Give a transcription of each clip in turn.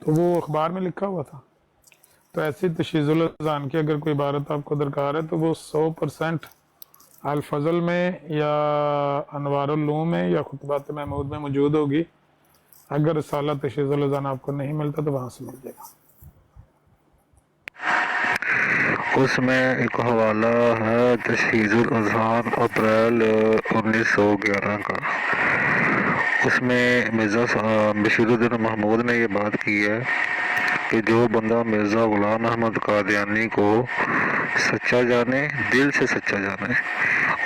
تو وہ اخبار میں لکھا ہوا تھا. تو ایسی تشہیز الاذان کی اگر کوئی عبارت آپ کو درکار ہے تو وہ 100% الفضل میں یا انوار العلوم میں یا خطبات محمود میں موجود ہوگی. اگر رسالہ تشہیز الاذان آپ کو نہیں ملتا تو وہاں سے مل جائے گا. اس میں ایک حوالہ ہے تشہیز الاذان اپریل 1911 کا. اس میں مرزا بشیر الدین محمود نے یہ بات کی ہے کہ جو بندہ مرزا غلام احمد قادیانی کو سچا جانے، دل سے سچا جانے،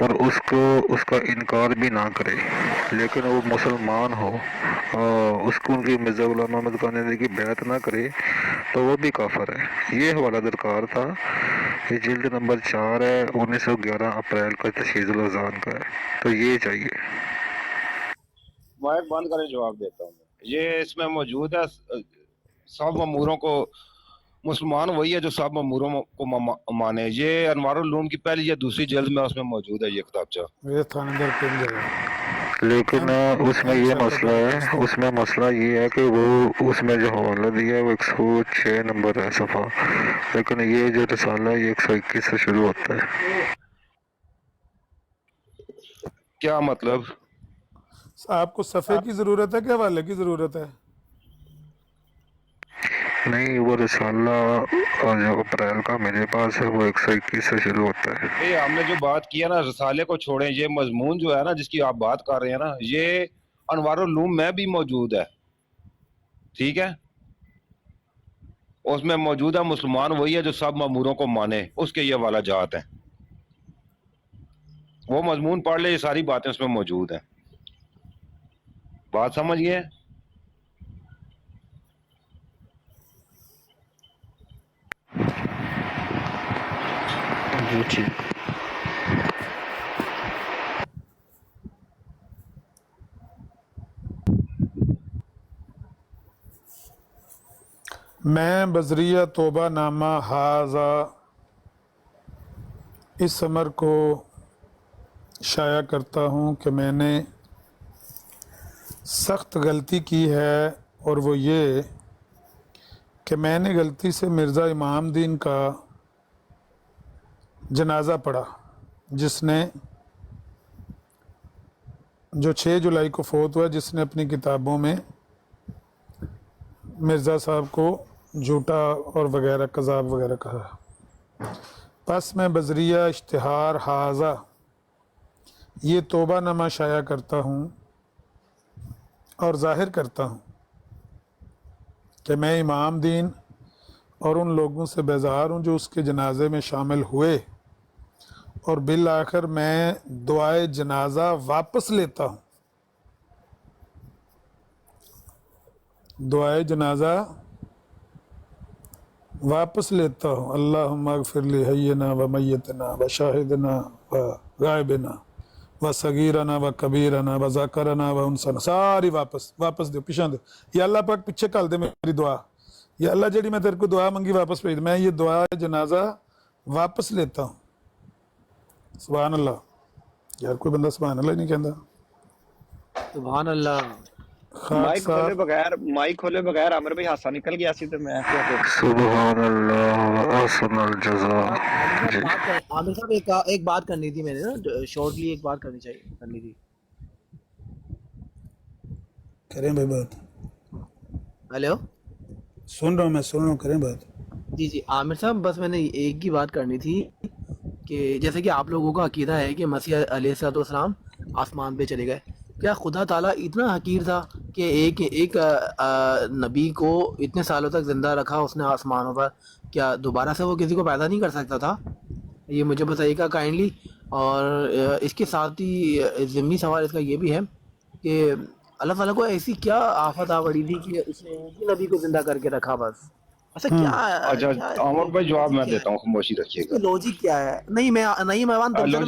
اور اس کا انکار بھی نہ کرے، لیکن وہ مسلمان ہو، اس کو ان کی مرزا غلام احمد قادیانی کی بیعت نہ کرے تو وہ بھی کافر ہے. یہ حوالہ درکار تھا. یہ جلد نمبر 4 ہے، 1911 اپریل کا تشہیز الاذان کا ہے. تو یہ چاہیے. مائک بند کریں، جواب دیتا ہوں. یہ اس میں موجود ہے. سب ماموروں کو مسلمان وہی ہے جو سب ماموروں کو مانے. یہ انوار العلوم کی پہلی یا دوسری جلد میں اس میں موجود ہے یہ کتابچہ. یہ تھانے در پن جائے گا. لیکن اس میں یہ مسئلہ ہے، اس میں مسئلہ یہ ہے کہ وہ اس میں جو حوالہ دیا ہے وہ 106 نمبر ہے صفحہ، لیکن یہ جو رسالہ ہے یہ 121 سے شروع ہوتا ہے. کیا مطلب؟ آپ کو صفحے کی ضرورت ہے کہ حوالے کی ضرورت ہے؟ نہیں، وہ رسالہ جو اپریل کا میرے پاس ہے وہ 121 سے شروع ہوتا ہے. ہم نے جو بات کیا نا، رسالے کو چھوڑیں. یہ مضمون جو ہے نا جس کی آپ بات کر رہے ہیں نا، یہ انوار العلوم میں بھی موجود ہے. ٹھیک ہے، اس میں موجود ہے مسلمان وہی ہے جو سب ماموروں کو مانے. اس کے یہ والا جات ہیں. وہ مضمون پڑھ لے، یہ ساری باتیں اس میں موجود ہیں. بات سمجھ گئے؟ جی ٹھیک. میں بذریعہ توبہ نامہ ہاذا اس امر کو شائع کرتا ہوں کہ میں نے سخت غلطی کی ہے، اور وہ یہ کہ میں نے غلطی سے مرزا امام دین کا جنازہ پڑھا، جو 6 جولائی کو فوت ہوا، جس نے اپنی کتابوں میں مرزا صاحب کو جھوٹا اور وغیرہ کذاب وغیرہ کہا. پس میں بذریعہ اشتہار ہاذا یہ توبہ نامہ شائع کرتا ہوں اور ظاہر کرتا ہوں کہ میں امام دین اور ان لوگوں سے بیزار ہوں جو اس کے جنازے میں شامل ہوئے، اور بالآخر میں دعائے جنازہ واپس لیتا ہوں. دعائے جنازہ واپس لیتا ہوں. اللہم اغفر لی حینا و میتنا و شاہدنا و غائبنا و صغیرنا و کبیرنا و ذکرنا و انسنا، ساری واپس دے، پیچھے دے. یا اللہ پاک پیچھے کل دے میری دعا. یا اللہ جڑی میں تیرے کو دعا منگی واپس بھیج. میں یہ دعا جنازہ واپس لیتا ہوں. سبحان اللہ. یار کوئی بندہ سبحان اللہ نہیں کہندا. سبحان اللہ. مائک کھولے بغیر عامر بھائی حادثہ نکل گیا سی تو میں سبحان اللہ احسن الجزاء. عامر صاحب ایک بات کرنی تھی، میں نے نا شارٹلی ایک بات کرنی تھی. کریں بھائی بات. ہیلو، سن رہا ہوں، میں سن رہا ہوں، کریں بات. جی عامر صاحب، بس میں نے ایک ہی بات کرنی تھی کہ جیسے کہ آپ لوگوں کا عقیدہ ہے کہ مسیح علیہ الصلوۃ والسلام آسمان پہ چلے گئے، کیا خدا تعالیٰ اتنا حقیر تھا کہ ایک نبی کو اتنے سالوں تک زندہ رکھا اس نے آسمانوں پر؟ کیا دوبارہ سے وہ کسی کو پیدا نہیں کر سکتا تھا؟ یہ مجھے بتائیے گا کائنڈلی. اور اس کے ساتھ ہی ضمنی سوال اس کا یہ بھی ہے کہ اللہ تعالیٰ کو ایسی کیا آفت آ پڑی تھی کہ اس نے ایک نبی کو زندہ کر کے رکھا بس؟ ایسا کیا؟ اچھا عمر بھائی جواب میں دیتا ہوں، خاموشی رکھیے گا. لوجک کیا ہے؟ نہیں میں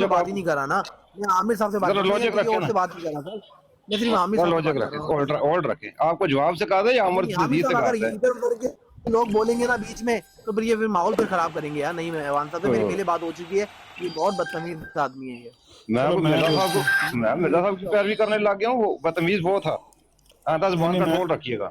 بات ہی نہیں کر رہا نا، میں عامر صاحب سے بات کر رہا ہوں، سے بات نہیں کر رہا تھا. میں صرف عامر صاحب سے بات کر رہا ہوں. ہولڈ رکھیں. آپ کو جواب سے کہا تھا یا عمر جدید سے کہا تھا؟ ادھر ادھر کے لوگ بولیں گے نا بیچ میں تو پھر یہ ماحول پھر خراب کریں گے یار. نہیں میں عوام صاحب سے میری پہلے بات ہو چکی ہے. یہ بہت بدتمیز آدمی ہے یہ. میں مرزا صاحب کی پیروی کرنے لگ گیا ہوں. وہ بدتمیز وہ تھا. زبان کنٹرول رکھیے گا.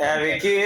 ਐ ਵੇਖੀ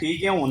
ਠੀਕ ਹੈ ਹੁਣ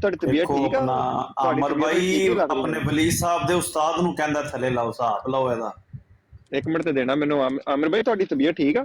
ਤੁਹਾਡੀ ਤਬੀਅਤ ਦੇਖੋ ਠੀਕ ਆ? ਆਪਣਾ ਤੁਹਾਡੀ ਅਮਰ ਤਬੀਅਤ ਭਾਈ ਠੀਕ ਨਹੀਂ ਲੱਗ ਰਹੀ ਆਪਣੇ ਮੈਨੂੰ। ਵਲੀ ਸਾਹਿਬ ਦੇ ਉਸਤਾਦ ਨੂੰ ਕਹਿੰਦਾ ਥੱਲੇ ਲਾਓ, ਹਿਸਾਬ ਲਾਓ ਇਹਦਾ। ਇੱਕ ਮਿੰਟ ਤੇ ਦੇਣਾ ਮੈਨੂੰ। ਆਮਿਰ ਭਾਈ ਤੁਹਾਡੀ ਤਬੀਅਤ ਠੀਕ ਆ?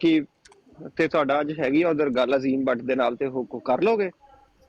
ਕਿ ਤੇ ਤੁਹਾਡਾ ਅੱਜ ਹੈਗੀ ਆ ਉਧਰ ਗੱਲ ਅਜ਼ੀਮ ਬੱਟ ਦੇ ਨਾਲ, ਤੇ ਉਹ ਕਰ ਲੋਗੇ?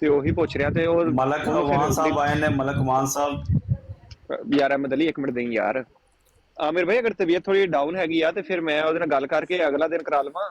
ਤੇ ਉਹੀ ਪੁੱਛ ਰਿਹਾ, ਤੇ ਉਹ ਮਲਕ ਉਹਨੂੰ ਅਵਾਨ ਸਾਹਿਬ ਫਿਰ ਆਏ ਨੇ, ਮਲਕ ਅਵਾਨ ਸਾਹਿਬ। ਯਾਰ ਅਹਿਮਦ ਅਲੀ ਇੱਕ ਮਿੰਟ ਦੇਈ ਯਾਰ। ਆਮਿਰ ਭਾਈ ਅਗਰ ਤਬੀਅਤ ਥੋੜੀ ਡਾਊਨ ਹੈਗੀ ਆ ਤੇ ਫਿਰ ਮੈਂ ਉਹਦੇ ਨਾਲ ਗੱਲ ਕਰਕੇ ਅਗਲਾ ਦਿਨ ਕਰਾ ਲਵਾਂ।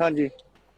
ਹਾਂਜੀ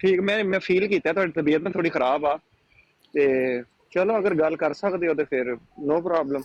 ਠੀਕ। ਮੈਂ ਫੀਲ ਕੀਤਾ ਤੁਹਾਡੀ ਤਬੀਅਤ ਨਾ ਥੋੜੀ ਖਰਾਬ ਆ, ਤੇ ਚਲੋ ਅਗਰ ਗੱਲ ਕਰ ਸਕਦੇ ਹੋ ਤੇ ਫਿਰ ਨੋ ਪ੍ਰੋਬਲਮ।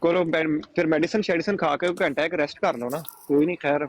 ਕੋਲੋਂ ਫਿਰ ਮੈਡੀਸਨ ਸ਼ੈਡੀਸਨ ਖਾ ਕੇ ਘੰਟਾ ਇੱਕ ਰੈਸਟ ਕਰ ਲਓ ਨਾ, ਕੋਈ ਨਹੀਂ। ਖੈਰ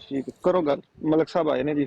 ਠੀਕ ਹੈ, ਕਰੋ ਗੱਲ। ਮਲਕ ਸਾਹਿਬ ਆਏ ਨੇ ਜੀ।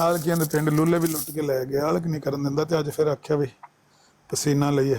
ਆਲਕੀਆਂ ਦੇ ਪਿੰਡ ਲੂਲੇ ਵੀ ਲੁੱਟ ਕੇ ਲੈ ਗਿਆ, ਆਲਕ ਨਹੀਂ ਕਰਨ ਦਿੰਦਾ। ਤੇ ਅੱਜ ਫਿਰ ਆਖਿਆ ਵੀ ਪਸੀਨਾ ਲਈਏ।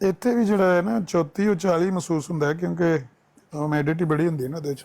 ਇੱਥੇ ਵੀ ਜਿਹੜਾ ਹੈ ਨਾ 34 ਉਹ 40 ਮਹਿਸੂਸ ਹੁੰਦਾ ਹੈ, ਕਿਉਂਕਿ ਹਿਊਮਿਡਿਟੀ ਬੜੀ ਹੁੰਦੀ ਹੈ ਨਾ ਉਹਦੇ 'ਚ।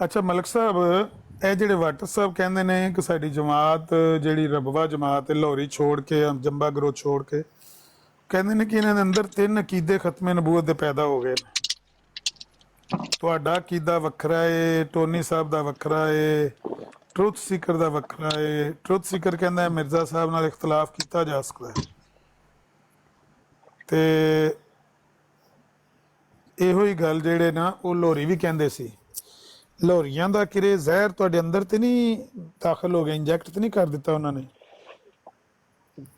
ਅੱਛਾ ਮਲਕ ਸਾਹਿਬ, ਇਹ ਜਿਹੜੇ ਵਾਟਰ ਸਾਹਿਬ ਕਹਿੰਦੇ ਨੇ ਕਿ ਸਾਡੀ ਜਮਾਤ ਜਿਹੜੀ ਰਬਵਾ ਜਮਾਤ ਹੈ, ਲਾਹੌਰੀ ਛੋੜ ਕੇ ਜੰਬਾ ਗਰੋ ਛੋੜ ਕੇ, ਕਹਿੰਦੇ ਨੇ ਕਿ ਇਹਨਾਂ ਦੇ ਅੰਦਰ 3 ਅਕੀਦੇ ਖਤਮੇ ਨਬੂਵਤ ਦੇ ਪੈਦਾ ਹੋ ਗਏ ਨੇ। ਤੁਹਾਡਾ ਅਕੀਦਾ ਵੱਖਰਾ ਏ, ਟੋਨੀ ਸਾਹਿਬ ਦਾ ਵੱਖਰਾ ਏ, ਟਰੁੱਥ ਸੀਕਰ ਦਾ ਵੱਖਰਾ ਏ। ਟਰੁੱਥ ਸੀਕਰ ਕਹਿੰਦਾ ਹੈ ਮਿਰਜ਼ਾ ਸਾਹਿਬ ਨਾਲ ਇਖਤਲਾਫ ਕੀਤਾ ਜਾ ਸਕਦਾ ਹੈ, ਤੇ ਇਹੋ ਹੀ ਗੱਲ ਜਿਹੜੇ ਨਾ ਉਹ ਲਾਹੌਰੀ ਵੀ ਕਹਿੰਦੇ ਸੀ। ਲਾਹੌਰੀਆਂ ਦਾ ਕਿਰੇ ਜ਼ਹਿਰ ਤੁਹਾਡੇ ਅੰਦਰ ਤੇ ਨਹੀਂ ਦਾਖਲ ਹੋ ਗਿਆ, ਇੰਜੈਕਟ ਤੇ ਨਹੀਂ ਕਰ ਦਿੱਤਾ ਉਹਨਾਂ ਨੇ?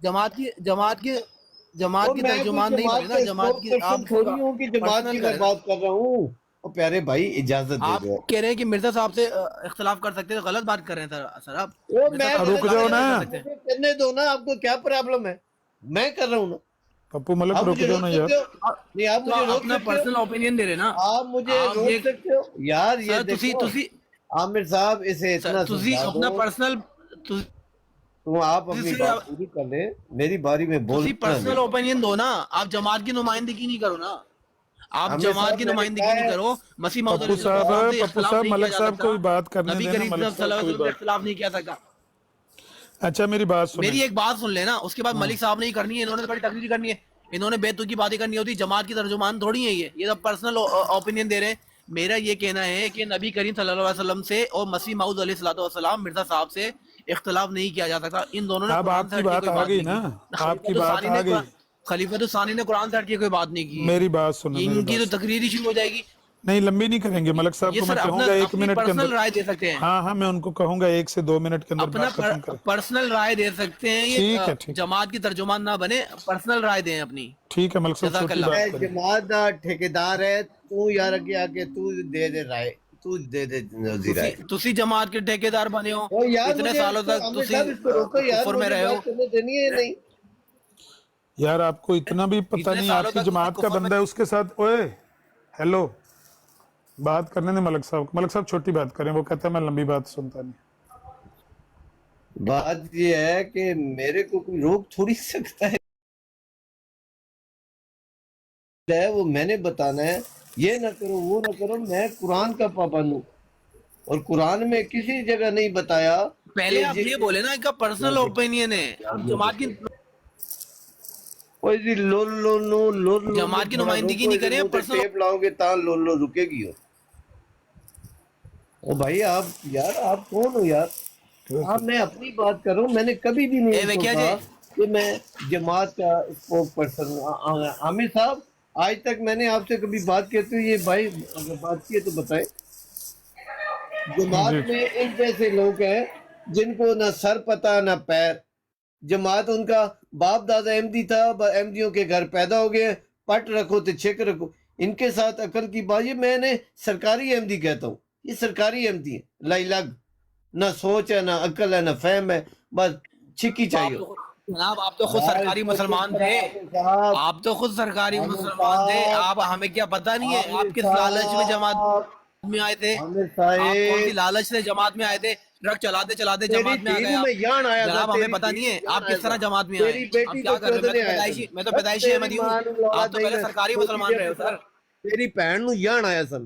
جماعت کی میں ترجمان کوئی نہیں بنے نا. جماعت کی آپ تھوڑی ہوں کہ جماعت کی میں بات کر رہا ہوں. پیارے بھائی اجازت دے آپ دو. کہہ رہے ہیں کہ مرزا صاحب سے اختلاف کر سکتے ہیں, تو غلط بات کر رہے ہیں سر آپ. وہ میں رک جاؤ نا. کرنے دو نا, آپ کو کیا پرابلم ہے؟ میں کر رہا ہوں نا. پپو ملک آپ رک مجھے جاؤ روک نا سکتے یار. ہو نہیں, آپ مجھے روک اپنا سکتے ہو, پرسنل اوپینین دے رہے نا آپ مجھے روک سکتے ہو یار. یہ دیکھو عامر صاحب, اسے اتنا سمجھا اپنا دو. پرسنل تو آپ اپنی بات پوری کر لیں, میری باری میں بولنا پرسنل نہیں. اوپینین دو نا, آپ جماعت کی نمائندگی نہیں کرو نا. آپ عامر جماعت صاحب کی میں نے نمائندگی کہا نہیں ہے, کرو. مسیح موعود پپو علیہ السلام صاحب سے اختلاف نہیں کیا ملک جا صاحب کو بھی سکتا. بات کرنے نبی دینا. کریم ملک صلی صاحب اللہ کو علیہ بھی وسلم سے بات. اختلاف نہیں کیا سکتا. اچھا میری بات سنیں. میری ایک بات سن لینا, اس کے بعد ملک صاحب نے ہی کرنی ہے. انہوں نے بڑی تقریر کرنی ہے, انہوں نے بیتو کی باتیں کرنی ہوتی. جماعت کی ترجمان تھوڑی ہے یہ سب پرسنل اوپینین دے رہے ہیں. میرا یہ کہنا ہے کہ نبی کریم صلی اللہ علیہ وسلم سے اور مسیح موعود علیہ السلام مرزا صاحب سے اختلاف نہیں کیا جا سکتا. ان دونوں نے اب قرآن آپ سے کی ہٹ کے بات کوئی آ بات گئی نہیں نا, کی. آپ کی بات آ گئی. خلیفۃ الثانی نے قرآن سے ہٹ کے کوئی بات نہیں کی ہے. میری بات سنیں, میری ان کی بات تو تقریر ہی شروع ہو جائے گی. نہیں لمبی نہیں کریں گے. ملک صاحب یہ کو میں سر کہوں گا 1 اپنی منٹ کے پرسنل اندر. رائے دے سکتے ہیں. ہاں میں ان کو کہوں گا 1 سے 2 منٹ کے اندر اپنا بات ختم کریں. پرسنل رائے دے سکتے ہیں. یہ ٹھیک ہے, ٹھیک جماعت کی ترجمان نہ بنے, پرسنل رائے دیں اپنی. ٹھیک ہے. ملک صاحب جزاک چھوٹی اللہ. بات کریں. جماعت دا ٹھیکیدار ہے, تو یار اگے آگے تو دے دے رائے, تو دے دے نوزی رائے. تسی جماعت کے ٹھیکیدار بنے ہو, اور یار اتنے مجھے سالوں تک عامر تسی صاحب اس کو روکو یار, کفر میں مجھے رہے ہو. بات کرنے دینی ہے نہیں. یار آپ کو اتنا بھی پتہ اتنے نہیں, سالوں آپ کی تک جماعت کا کفر میں. بندہ ہے, اس کے ساتھ اوئے ہیلو بات کرنے دیں ملک صاحب کو. ملک صاحب چھوٹی بات کریں, وہ کہتا ہے میں لمبی بات سنتا نہیں. بات یہ ہے کہ میرے کو کوئی روک تھوڑی سکتا ہے, وہ میں نے بتانا ہے. یہ نہ کرو, وہ نہ کرو. میں قرآن کا پابند ہوں, اور قرآن میں کسی جگہ نہیں بتایا. پہلے آپ یہ بولے نا, ان کا پرسنل اوپینین ہے. آپ جماعت کی جماعت کی نمائندگی نہیں کریں, پرسنل. ٹیپ لاؤ گے تاں لو رکے گی. او بھائی آپ یار, آپ کون ہو یار؟ آپ, میں اپنی بات کر رہا ہوں. میں نے کبھی بھی نہیں اس کو کہا کہ میں جماعت کا اسپوک پرسن ہوں. عامر صاحب, آج تک میں نے آپ سے کبھی بات کرتے ہوئے یہ بھائی اگر بات کی ہے تو بتائیں. جماعت میں ایک جیسے لوگ ہیں جن کو نہ سر پتہ نہ پیر. جماعت ان کا باپ دادا احمدی تھا, احمدیوں کے گھر پیدا ہو گئے. پٹ رکھو تو چھک رکھو. ان کے ساتھ عقل کی بات, یہ میں نے سرکاری احمدی کہتا ہوں. یہ سرکاری احمدی ہے, لائی لگ. نہ سوچ ہے, نہ عقل ہے, نہ فہم ہے, بس چھکی چاہیے. جناب آپ تو خود سرکاری مسلمان تھے. آپ تو خود سرکاری مسلمان تھے. آپ, ہمیں کیا پتہ نہیں ہے آپ کس لالچ میں جماعت میں آئے تھے؟ آپ کون سی لالچ سے جماعت میں آئے تھے؟ ٹرک چلاتے چلاتے جماعت میں آ گئے آپ. جناب ہمیں پتہ نہیں ہے آپ کس طرح جماعت میں آئے. آپ کیا کر رہے ہیں؟ میں تو پیدائشی احمدی ہوں. آپ تو پہلے سرکاری مسلمان رہے ہو سر. تیری بھین نو جان آیا سا,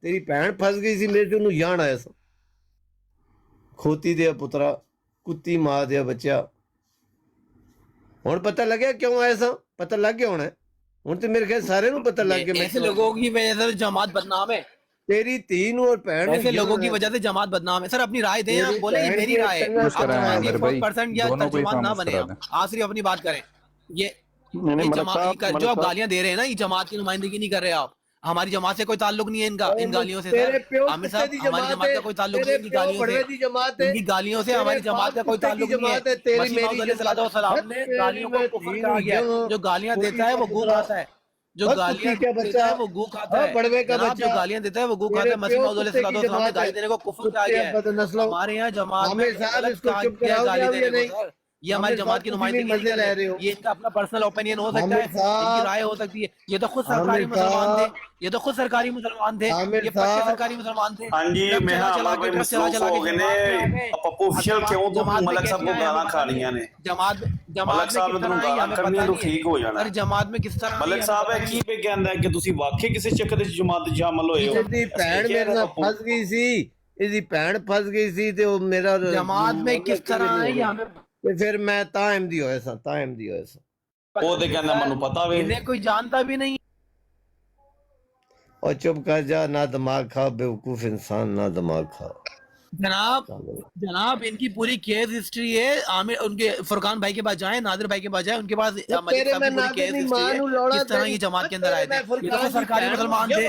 تیری بھین پھنس گئی سی میرے تو جان آیا سا. کھوتی دیا پترا, کتی ماں دیا بچہ. ہوں پتہ لگیا کیوں آیا سا؟ پتہ لگ گیا ہونا ہے ہوں تو میرے خیال سارے نو پتہ لگ گیا. ایسے لوگوں کی وجہ سے جماعت بدنام ہے. تیری تین اور بہن, ایسے لوگوں کی وجہ سے جماعت بدنام ہے. سر اپنی رائے دیں, آپ بولیں یہ میری رائے ہے. آپ جماعت کے 1% یا ترجمان نہ بنے, آپ صرف اپنی بات کریں. یہ جو آپ گالیاں دے رہے ہیں نا, یہ جماعت کی نمائندگی نہیں کر رہے آپ. ہماری جماعت سے کوئی تعلق نہیں ہے ان کا, ان گالیوں سے. سر عامر صاحب, ہماری جماعت کا کوئی تعلق نہیں ان کی گالیوں سے. ان کی گالیوں سے ہماری جماعت کا کوئی تعلق نہیں ہے. مسیح موعود علیہ السلام نے گالیوں کو کفر کہا گیا ہے. جو گالیاں دیتا ہے وہ گو کھاتا ہے. جو گالیاں دیتا ہے وہ گو کھاتا ہے. جناب جو گالیاں دیتا ہے وہ گو کھاتا ہے. مسیح موعود علیہ السلام نے گالی دینے کو کفر کہا گیا ہے. ہمارے یہاں جماعت میں غلط کہا گیا ہے گالی دینے کو. سر یہ ہماری جماعت کی نمائندگی نہیں کر رہے. یہ ان کا اپنا پرسنل اوپینین ہو سکتا ہے, ان کی رائے ہو سکتی ہے. یہ تو خود سرکاری مسلمان تھے, یہ تو خود سرکاری مسلمان تھے, یہ پکے سرکاری مسلمان تھے. ہاں جی, میں ہاں کوئی مصروف ہو گئے نے پپو آفیشل کیوں تو ملک صاحب کو گالاں کھا لیاں نے. ملک صاحب نے تنوں گالاں کرنیاں تو ٹھیک ہو جانا. جماعت میں کس طرح ملک صاحب ہے کی پہ کہندا ہے کہ تسی واقعی کسی چکر وچ جماعت شامل ہوئے ہو. دی بھین میرے نال پھس گئی سی, اس دی بھین پھس گئی سی تے او میرا جماعت میں کس طرح ہے یہ ہمیں تے پھر میں تا احمدی ہویا سا, تا احمدی ہویا سا. وہ تے کہندا منوں پتہ وے. انہیں کوئی جانتا بھی نہیں. اور چپ کر جا, نہ دماغ کھا, بیوقوف انسان, نہ دماغ کھا. جناب ان کی پوری کیس ہسٹری ہے. عامر ان کے فرقان بھائی کے پاس جائیں, نادر بھائی کے پاس جائیں, ان کے پاس ملک صاحب کی پوری کیس ہسٹری ہے کس طرح یہ جماعت کے اندر آئے تھے. یہ تو سرکاری مسلمان تھے.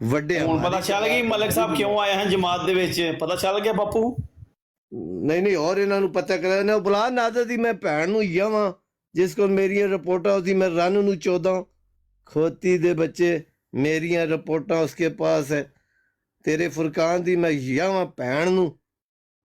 ਵੱਡੇ ਹੁਣ ਪਤਾ ਚੱਲ ਗਈ ਮਲਕ ਸਾਹਿਬ ਕਿਉਂ ਆਏ ਹਨ ਜਮਾਤ ਦੇ ਵਿੱਚ ਪਤਾ ਚੱਲ ਗਿਆ ਬਾਪੂ ਨਹੀਂ ਨਹੀਂ ਔਰ ਇਹਨਾਂ ਨੂੰ ਪਤਾ ਕਰਿਆ ਨਾ ਬੁਲਾ ਨਾਦਰ ਦੀ ਮੈਂ ਭੈਣ ਨੂੰ ਜਾਵਾਂ ਜਿਸ ਕੋਲ ਮੇਰੀਆਂ ਰਿਪੋਰਟਾਂ ਉਹਦੀ ਮੈਂ ਰਨ ਨੂੰ ਚੋਦਾਂ ਖੋਤੀ ਦੇ ਬੱਚੇ ਮੇਰੀਆਂ ਰਿਪੋਰਟਾਂ ਉਸਕੇ ਪਾਸ ਹੈ ਤੇਰੇ ਫੁਰਕਾਨ ਦੀ ਮੈਂ ਜਾਵਾਂ ਭੈਣ ਨੂੰ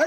ਓਏ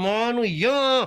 ਮਾਂ ਨੂੰ ਜਾਵਾਂ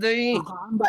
ਦੇਈ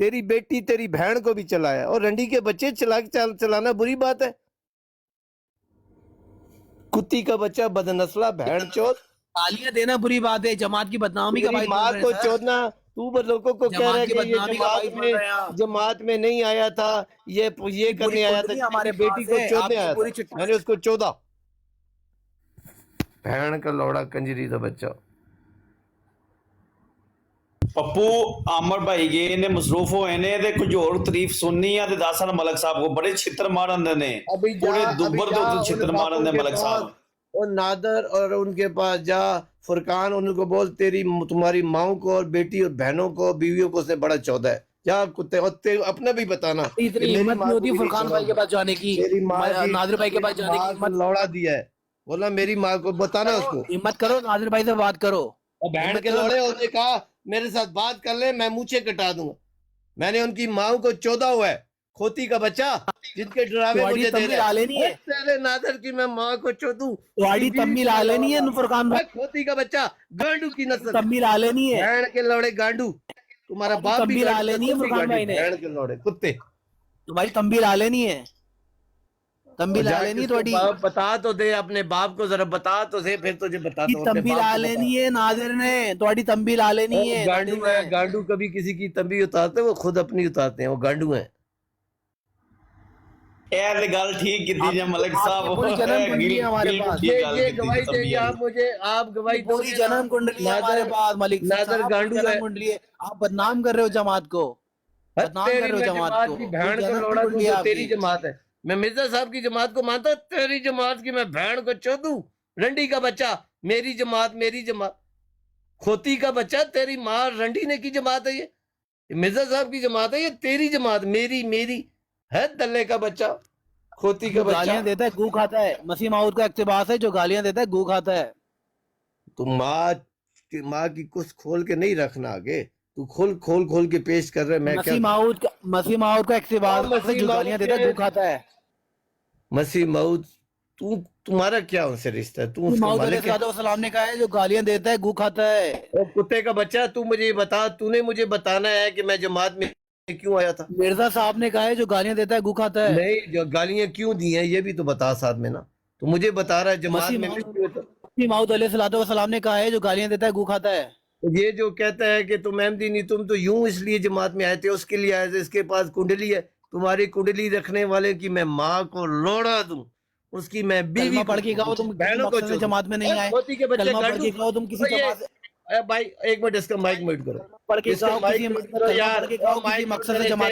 تیری بیٹی تیری بہن کو بھی چلایا اور رنڈی کے بچے چلانا بری بات ہے؟ کتی کا بچہ بدنسلہ بہن چوت، گالیاں دینا بری بات ہے، جماعت کی بدنامی کا تیری باعث بن ماں رہے کو ہیں سر۔ چودنا، تو لوگوں کو کہہ رہا ہے جماعت کی کہ یہ بدنامی کا باعث بن رہے ہیں آپ۔ جماعت میں نہیں آیا تھا، یہ پوری کرنے آیا تھا، کنڈلی ہمارے میری بیٹی پاس کو ہے، چودنے آپ کی آیا پوری تھا، چٹائی میں نے اس کو چودا، بہن کا لوڑا کنجری دا بچہ۔ پپو عامر بھائی گئے نے مصروف ہوئے نے تے کچھ اور تعریف سننی ہے تے داسن ملک صاحب کو بڑے چھتر مارن دے نے، ابھی پورے جا دوبر دے تے چھتر مارن دے ملک صاحب۔ اور نادر اور ان کے پاس جا، فرقان ان کو بول تمہاری ماؤں کو اور بیٹی اور بہنوں کو بیویوں کو اس نے بڑا چودا ہے، جا کتے، اور اپنا بھی بتانا اتنی ہمت نہیں ہوتی فرقان بھائی کے پاس جانے کی، میری ماں کی نادر بھائی کے پاس جانے کی ماں کو لوڑا دیا ہے، بولا میری ماں کو بتانا اس کو، ہمت کرو، نادر بھائی سے بات کرو۔ اور بہن کے لوڑے انہوں نے کہا میرے ساتھ بات کر لیں میں مونچھیں کٹا دوں گا، میں نے ان کی ماں کو چودا ہوا ہے، کھوتی کا بچہ جن کے ڈراوے تمہاری مجھے دے تمیل رہا آ ہے، لینی ہے، تیرے نادر کی میں ماں کو چودوں، تمہاری تمیل آ لینی ہے فرقان بھائی، کھوتی کا بچہ، گانڈو کی نسل، تمیل آ لینی ہے، بہن کے لوڑے گانڈو، تمہارا باپ بھی تمیل آ گانڈو، لینی ہے تم بھی فرقان گانڈو، بھائی نے، بہن کے لوڑے کتے۔ تمہاری تمبیل آ لینی ہے، تمبیل آ جا لینی ہے کس کو تھوڑی، بتا تو دے، اپنے باپ کو ذرا بتا تو دے، پھر تجھے بتاتا ہوں، اپنے تمبیل باپ آ کو بتا۔ لینی ہے نادر نے، تھوڑی تمبیل آ لینی ہے گانڈو نادر ہے، نے۔ گانڈو کبھی کسی کی تنبیہ اتارتے وہ خود اپنی اتارتے ہیں، وہ گانڈو ہیں۔ اے تے گل ٹھیک کیتی جے ملک آپ صاحب، کی پوری جنم کنڈلی ہے ہمارے بالکل پاس، ٹھیک گل یہ کیتی گواہی جے دیں گے تنبیہ آپ مجھے، آپ گواہی یہ دو پوری گے نا، جنم کنڈلی ہے ہمارے نادر پاس، ملک نادر صاحب پوری گانڈو ہے، جنم کنڈلی ہے، آپ بدنام کر رہے ہو جماعت کو، بدنام کر تیری رہے ہو میں جماعت جماعت کو، کی پوری بہن کو جنم لوڑا دوں کنڈلی ہے جو آپ تیری کی۔ جماعت ہے، میں مرزا صاحب کی جماعت کو مانتا ہوں، تیری جماعت کی میں بہن کو چودوں، رنڈی کا بچہ، میری جماعت، میری جماعت، کھوتی کا بچہ، تیری ماں رنڈی نے کی جماعت ہے، یہ مرزا صاحب کی جماعت ہے، یہ تیری جماعت، میری ہے دلے کا بچہ، کھوتی کا جو بچہ۔ گالیاں دیتا ہے گو کھاتا ہے، مسیح موعود کا اقتباس ہے، جو گالیاں دیتا ہے گو کھاتا ہے۔ تو ماں کی کس کھول کے نہیں رکھنا آگے، تو کھول کے پیش کر رہے، میں کیا مسیح موعود کا اقتباس ہے، مسیح جو موعود گالیاں دیتا ہے گو کھاتا ہے۔ مسیح موعود، تمہارا کیا ان سے رشتہ ہے، تو اس مسیح کا موعود علیہ مالک ہے؟ السلام نے کہا ہے جو گالیاں دیتا ہے گو کھاتا ہے۔ اور کتے کا بچہ، تو مجھے یہ بتا، تو نے مجھے بتانا ہے کہ میں جماعت میں کیوں آیا تھا، مرزا صاحب نے کہا ہے جو گالیاں دیتا ہے گو کھاتا ہے۔ نہیں جو گالیاں کیوں دی ہیں یہ بھی تو بتا ساتھ میں نا، تو مجھے بتا رہا ہے جماعت میں میں کیوں تھا۔ مسیح موعود علیہ السلام نے کہا ہے جو گالیاں دیتا ہے گو کھاتا ہے۔ یہ جو کہتا ہے کہ تم احمدی نہیں، تم تو یوں اس لیے جماعت میں آئے تھے، اس کے لیے آئے تھے، اس کے پاس کنڈلی ہے، تمہاری کنڈلی رکھنے والے کی میں ماں کو لوڑا دوں، اس کی میں بیوی کلمہ کو پڑھ کے کہو تم کسی بہنوں کو مقصد سے چودوں، جماعت میں نہیں آئے، کھوتی کے بچے کلمہ پڑھ گانڈو۔ کے کہو تم کسی اور جماعت سے، اے بھائی ایک منٹ اس کا مائک میوٹ کرو، پڑھ کے اس کا کہو مائک کسی میوٹ کرو کلمہ یار، پڑھ کے کہو کسی مائک میوٹ مقصد کرو، سے جماعت،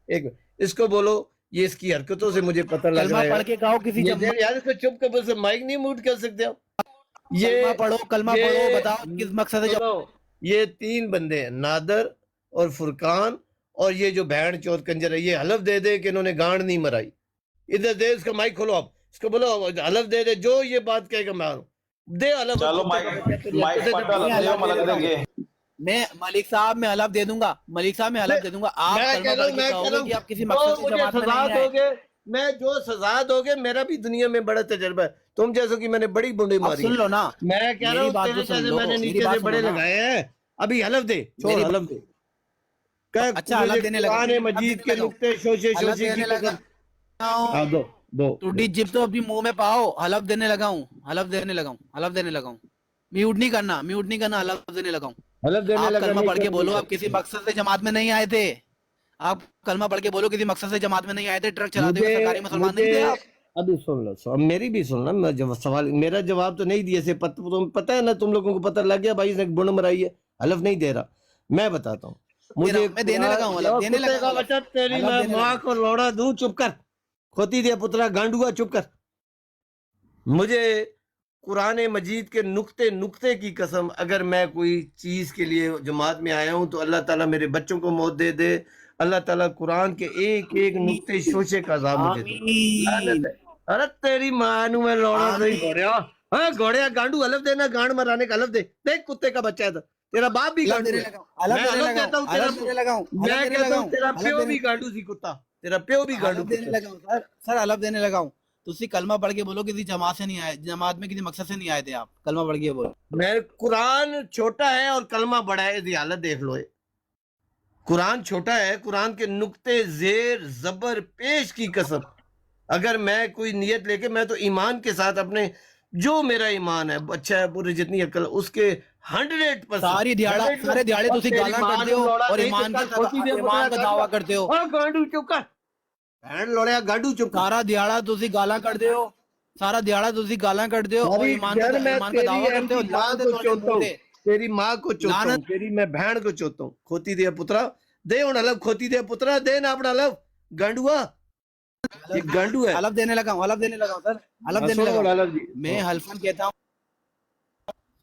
ایک منٹ اس کو بولو، یہ اس کی حرکتوں سے مجھے پتہ لگ کلمہ رہا پڑھ ہے، کے کہو کسی یہ دیر یار اس کو چپ کر، سے مائک نہیں میوٹ کر سکتے ہو، کلمہ پڑھو بتاؤ کس مقصد سے سنو، یہ تین بندے ہیں، نادر اور فرقان اور یہ جو بہن چوت کنجر ہے، یہ حلف دے دے کہ انہوں نے گانڈ نہیں مرائی، ادھر دے اس کا مائک کھولو، آپ اس کو بولو حلف دے دے، جو یہ بات کہے گا میں دے حلف، چلو مائک پٹا لگتے ہو ملک دے گے۔ میں ملک صاحب میں حلف دے دوں گا، ملک صاحب میں حلف دے دوں گا، آپ میں کلمہ کہہ رہا پڑھ ہوں کے کہو گے کہ آپ کسی مقصد سے مجھے جماعت میں سزا نہیں آئے۔ دو گے، میں جو سزا دو گے، میرا بھی دنیا میں بڑا تجربہ ہے، تم جیسوں کی میں نے بڑی بنڈی اب ماری سن لو نا، میں کہہ رہا میری ہوں بات تیرے تو سن جیسے لو، میں نے میری نیچے بات سے سنو بڑے نا، لگائے ہیں، ابھی حلف دے، چھوڑ حلف دے، کہ اچھا مجھے حلف دینے لگا، قرآن مجید کے نقطے شوشے حلف کی دینے لگا قسم، ہاں دو ٹوڈی جب تو اپنی منہ میں پاؤ، حلف دینے لگا ہوں، حلف دینے لگا ہوں، میوٹ نہیں کرنا، حلف دینے لگا ہوں۔ حلف دینے آپ لگا کلمہ نہیں پڑھ کے کر بولو آپ کسی مقصد سے جماعت میں نہیں آئے تھے، آپ کلمہ پڑھ کے بولو کسی مقصد سے جماعت میں نہیں آئے تھے، ٹرک چلاتے ہوئے سرکاری مسلمان نہیں تھے آپ۔ ابھی سن لو، میری بھی سن نا، میں سوال میرا جواب تو نہیں دیا سے پتہ ہے نا، تم لوگوں کو پتہ لگ گیا بھائی نے بنڈ مرائی ہے، حلف نہیں دے رہا، میں بتاتا ہوں مجھے میں دینے لگا ہوں، حلف دینے کتے لگا کا ہوں، بچہ تیری حلف میں دینے ماں لگا کو لوڑا دوں، چپ کر، کھوتی دیا پترا گانڈوا، چپ کر، مجھے قرآن مجید کے نقطے کی قسم، اگر میں کوئی چیز کے لیے جماعت میں آیا ہوں تو اللہ تعالیٰ میرے بچوں کو موت دے دے، اللہ تعالیٰ قرآن کے ایک نقطے شوشے کا عذاب مجھے دے، لعنت ہے، ارے تیری ماں نو میں لوڑا صحیح گھوڑیا، ہاں گھوڑیا گانڈو، حلف دینا، گانڈ مرانے کا حلف دے، دیکھ کتے کا بچہ ہے تیرا باپ بھی گانڈو ہے، میں حلف دیتا ہوں تیرا، میں کہتا ہوں تیرا پیو بھی گانڈو سی کتا، تیرا پیو بھی گانڈو حلف دینے کتا، لگا ہوں سر، حلف دینے لگا ہوں، تسی کلمہ پڑھ کے بولو کسی جماعت سے نہیں آئے، جماعت میں کسی مقصد سے نہیں آئے تھے آپ، کلمہ پڑھ کے بولو۔ میں قرآن چھوٹا ہے اور کلمہ بڑا ہے، اس کی حالت دیکھ لو، قرآن چھوٹا ہے، قرآن کے نقطے زیر زبر پیش کی قسم، اگر میں کوئی نیت لے کے، میں تو ایمان کے ساتھ اپنے جو میرا ایمان ہے، اچھا ہے برے جتنی عقل، اس کے 100% سارے دیہڑے تسی گالاں کردے ہو اور ایمان کا دعویٰ کرتے ہو. گانڈو چپ کر، بہن لوڑیا گانڈو چپ کر. سارا دیہڑا تسی گالاں کردے ہو، سارا دیہڑا تسی گالاں کردے ہو اور ساری ایمان کا جان میں دعویٰ کرتے ہو. تیری ماں لعنت کو تہاڈے چوتا منہ ہوں، تے. تیری ماں کو چوتا ہوں، تیری میں بہن کو چوتا ہوں. کھوتی دیا پترا دے ہوں الگ، کھوتی دیا پترا دے نا اپنا الگ. گانڈوا یہ گانڈو ہے. حلف دینے لگا ہوں سر، حلف دینے لگا ہوں.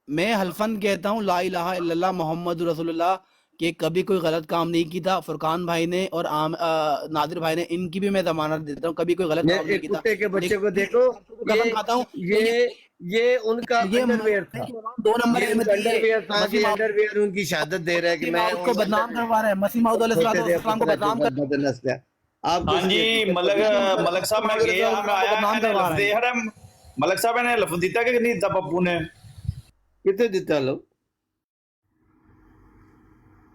میں حلفاً کہتا ہوں لا الہ الا اللہ محمد رسول اللہ کہ کبھی کوئی غلط کام نہیں کیتا. فرقان بھائی نے اور نادر بھائی نے، ان کی بھی میں ضمانت دیتا ہوں کبھی کوئی غلط کام نہیں کیتا. کتے کے بچے کو دیکھو، قسم کھاتا ہوں یہ ان کا یہ انڈر ویئر تھا، 2 نمبر یہ ان کا انڈر ویئر تھا، کہ انڈر ویئر ان کی شہادت دے رہا ہے کہ میں کو بدنام کروا رہا ہے. مسیح موعود علیہ السلام کو بدنام کر آپ ہاں جی ملک صاحب میں گیا میں آیا بدنام کروا رہا ہے. ملک صاحب نے لفظ دیتا کہ نہیں دیتا پپو نے؟ کتنے دیتا لو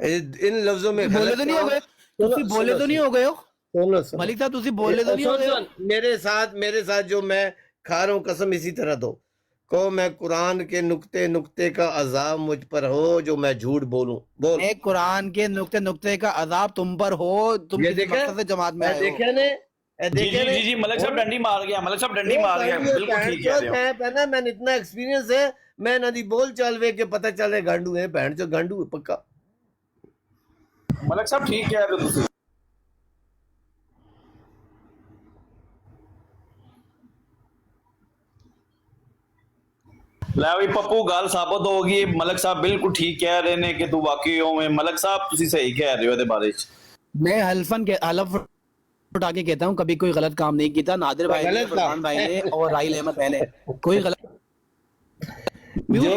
ان لفظوں میں بولے تو نہیں ہو گئے، تسی بولے تو نہیں ہو گئے ہو ملک صاحب، تسی بولے تو نہیں ہو گئے ہو. میرے ساتھ جو میں کھا رہا ہوں قسم اسی طرح دو کو، میں قرآن کے نقطے کا عذاب مجھ پر ہو جو میں جھوٹ بولوں. بول میں قرآن کے نقطے کا عذاب تم پر ہو، تم کسی مقصد سے جماعت میں آئے ہو. دیکھا نے جی ملک صاحب ڈنڈی مار گیا، ملک صاحب ڈنڈی مار گیا، بالکل ٹھیک کہہ رہے ہو. میں اتنا ایکسپیرینس ہے، میں نہ دی بول چال وے کے پتہ چلے گانڈو ہے، بہن جو گانڈو ہے پکا. ملک صاحب ٹھیک کہہ رہے ہو تسی. لے بھائی پپو گل ثابت ہوگی، ملک صاحب بالکل ٹھیک کہہ رہے ہیں کہ تو واقعی ہو میں. ملک صاحب تسی صحیح کہہ رہے ہو دے بارے چ. میں حلف اٹھا کے کہتا ہوں کبھی کوئی غلط کام نہیں کیتا. نادر بھائی نے، فرقان بھائی نے اور راحیل احمد بھائی نے کوئی غلط گل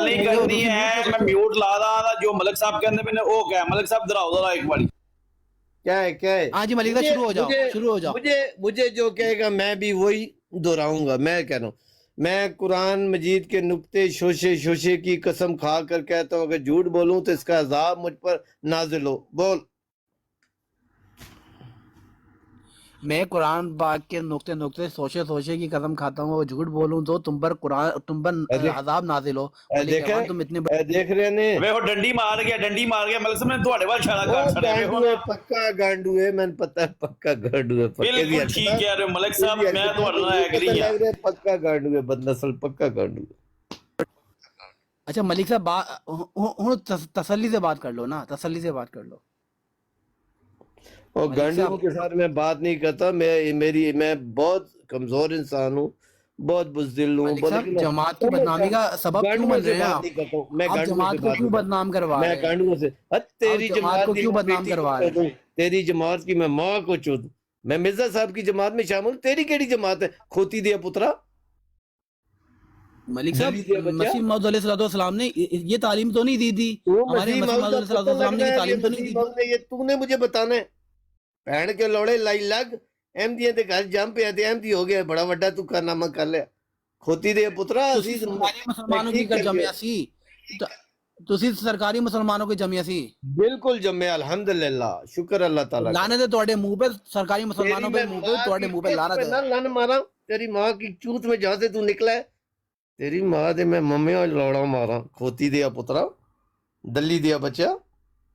نہیں کرنی ہے. میں میوٹ لا دا جو ملک صاحب کہندے میں نے او کہا. ملک صاحب دراؤ ذرا ایک باری. کیا ہے ہاں جی ملک صاحب شروع ہو جاؤ. مجھے جو کہے گا میں بھی وہی دہراؤں گا. میں کہہ رہا ہوں، میں قرآن مجید کے نقطے شوشے کی قسم کھا کر کہتا ہوں اگر جھوٹ بولوں تو اس کا عذاب مجھ پر نازل ہو. بول. میں قرآن پاک کے نقطے سوچے کی قسم کھاتا ہوں، جھوٹ بولوں تو تم پر عذاب نازل ہو. تم اتنے دیکھ رہے ہیں وہ ڈنڈی مار گیا ملک صاحب نے تواڈے وال اشارہ کر چھڑیا. پکا گانڈو ہے، میں پتہ ہے پکا گانڈو ہے. بالکل ٹھیک کہہ رہے ہو ملک صاحب، میں تواڈے نال ایگری ہاں. پکا گانڈو ہے، بد نسل پکا گانڈو ہے. اچھا ملک صاحب تسلی سے بات کر لو نا، تسلی سے بات کر لو. اور گانڈو کے ساتھ میں بات نہیں کرتا. میں بہت کمزور انسان ہوں، بہت بزدل ہوں. جماعت کی بدنامی کا سبب کیوں بن رہے ہیں آپ جماعت کو کیوں بدنام کروا رہے ہیں؟ میں گانڈو سے تیری جماعت کو کیوں بدنام کروا رہے ہیں؟ تیری جماعت کی میں ماں کو چودوں. میں مرزا صاحب کی جماعت میں شامل. تیری کیڑی جماعت ہے کھوتی دیا پترا؟ ملک صاحب مسیح موعود علیہ السلام نے یہ تعلیم تو نہیں دی تھی؟ ہمارے مسیح موعود علیہ السلام نے یہ تعلیم تو نہیں دی تھی؟ یہ تو نے مجھے بتانا ہے. بہن کے لوڑے لائی لگ احمدیاں تے گھر جم پہ آتے احمدی ہو گیا بڑا وڈا تو کارنامہ کر لیا. کھوتی دے پترا مسلمانوں کی جمعیت سی، تسی سرکاری مسلمانوں کی جمعیت سی. بالکل جمعے الحمدللہ، شکر اللہ تعالیٰ. لعنت ہے تواڈے منہ پہ، سرکاری مسلمانوں پہ منہ پہ، تواڈے منہ پہ لعنت ہے. لن مارا تیری ماں کی چوت میں جہاں سے تو نکلا ہے. تیری ماں دے میں ممی اور لوڑا مارا. کھوتی دیا پترا، دلی دیا بچہ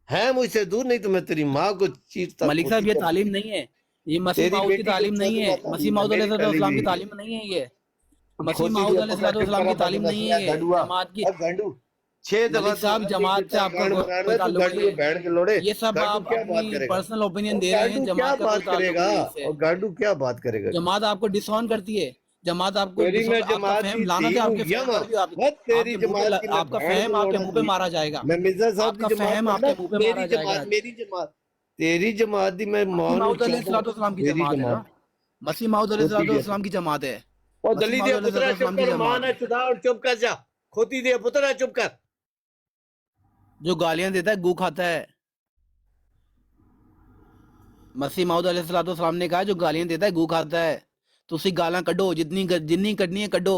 ہے مجھ سے دور، نہیں تو میں تیری ماں کو چیرتا. ملک صاحب یہ تعلیم نہیں ہے، یہ مسیح موعود کی تعلیم نہیں ہے. مسیح موعود علیہ السلام کی تعلیم نہیں ہے. یہ مسیح موعود علیہ السلام کی تعلیم نہیں ہے. یہ جماعت کی. ملک صاحب جماعت سے آپ کا کوئی تعلق نہیں ہے. یہ سب آپ اپنی پرسنل اوپینین دے رہے ہیں. جماعت کا کوئی تعلق نہیں ہے. اور گانڈو کیا بات کرے گا؟ جماعت آپ کو ڈس آن کرتی ہے. جماعت آپ کو فہم لانا تھا، آپ کا فہم آپ کے منہ پہ مارا جائے گا. آپ کا فہم آپ کے منہ پہ مارا جائے گا. میری جماعت تیری جماعت دی میں مسیح موعود علیہ السلام کی جماعت ہے نا. مسیح موعود علیہ السلام کی جماعت ہے. اور دلی دیا پترا چپ کر، مان ہے چدا اور چپ کر جا. کھوتی دیا پترا چپ کر. جو گالیاں دیتا ہے گو کھاتا ہے. مسیح موعود علیہ السلام نے کہا جو گالیاں دیتا ہے گو کھاتا ہے. تسی گالاں کڈو، جتنی کڈنی ہے کڈو.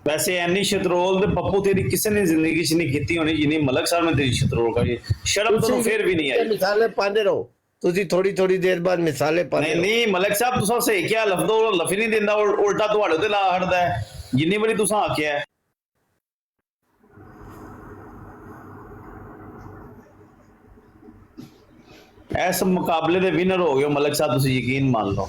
ਵੈਸੇ ਐਨੀ ਸ਼ਤਰੋਲ ਤੇ ਪੱਪੂ ਤੇਰੀ ਕਿਸੇ ਨੇ ਜ਼ਿੰਦਗੀ 'ਚ ਨਹੀਂ ਕੀਤੀ ਹੋਣੀ ਜਿੰਨੀ ਮਲਕ ਸਾਹਿਬ ਨੇ ਤੇਰੀ ਸ਼ਤਰੋਲ ਕਰੀ। ਸ਼ਰਮ ਤੁਹਾਨੂੰ ਫੇਰ ਵੀ ਨਹੀਂ ਆਈ। ਮਿਸਾਲੇ ਪਾਉਂਦੇ ਰਹੋ ਤੁਸੀਂ, ਥੋੜੀ ਦੇਰ ਬਾਅਦ ਮਿਸਾਲੇ ਪਾਉਂਦੇ ਨਹੀਂ ਨਹੀਂ ਮਲਕ ਸਾਹਿਬ ਤੁਸੀਂ ਸਹੀ ਕਿਹਾ, ਲਫ਼ਜ਼ੋ ਲਫੀ ਨਹੀਂ ਦਿੰਦਾ, ਉਲਟਾ ਤੁਹਾਡੇ ਤੇ ਲਾ ਹਟਦਾ ਹੈ ਜਿੰਨੀ ਵਾਰੀ ਤੁਸੀਂ ਆਖਿਆ ਹੈ। ਇਸ ਮੁਕਾਬਲੇ ਦੇ ਵਿਨਰ ਹੋ ਗਏ ਹੋ ਮਲਕ ਸਾਹਿਬ, ਤੁਸੀਂ ਯਕੀਨ ਮੰਨ ਲਓ।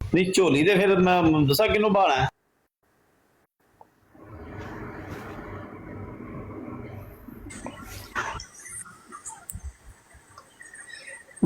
ਨਹੀਂ ਝੋਲੀ ਦੇ ਫਿਰ ਮੈਂ ਦੱਸਾਂ ਕਿਹਨੂੰ ਬਾਣਾ ਹੈ।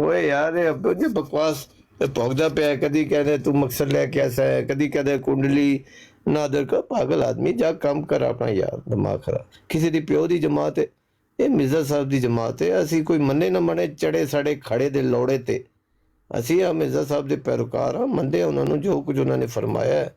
ਓਏ ਯਾਰ ਇਹ ਅੱਬੇ ਦੀ ਬਕਵਾਸ ਤੇ ਭੋਗਦਾ ਪਿਆ, ਕਦੀ ਕਹਿੰਦੇ ਤੂੰ ਮਕਸਦ ਲੈ ਕੇ ਆਸਾ ਹੈ, ਕਦੀ ਕਹਿੰਦੇ ਕੁੰਡਲੀ ਨਾਦਰ ਕਾ ਪਾਗਲ ਆਦਮੀ, ਜਾ ਕੰਮ ਕਰ ਆਪਣਾ ਯਾਰ, ਦਿਮਾਗ ਖਰਾਬ। ਕਿਸੇ ਦੀ ਪਿਓ ਦੀ ਜਮਾਤ ਹੈ, ਇਹ ਮਿਰਜ਼ਾ ਸਾਹਿਬ ਦੀ ਜਮਾਤ ਹੈ। ਅਸੀਂ ਕੋਈ ਮੰਨੇ ਨਾ ਮੰਨੇ ਚੜੇ ਸਾਡੇ ਖੜੇ ਦੇ ਲੋੜੇ ਤੇ ਅਸੀਂ ਆ ਮਿਰਜ਼ਾ ਸਾਹਿਬ ਦੇ ਪੈਰੋਕਾਰ ਹਾਂ, ਮੰਨਦੇ ਉਹਨਾਂ ਨੂੰ ਜੋ ਕੁਝ ਉਹਨਾਂ ਨੇ ਫਰਮਾਇਆ ਹੈ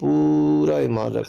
ਪੂਰਾ ਈਮਾਨ ਰੱਖ।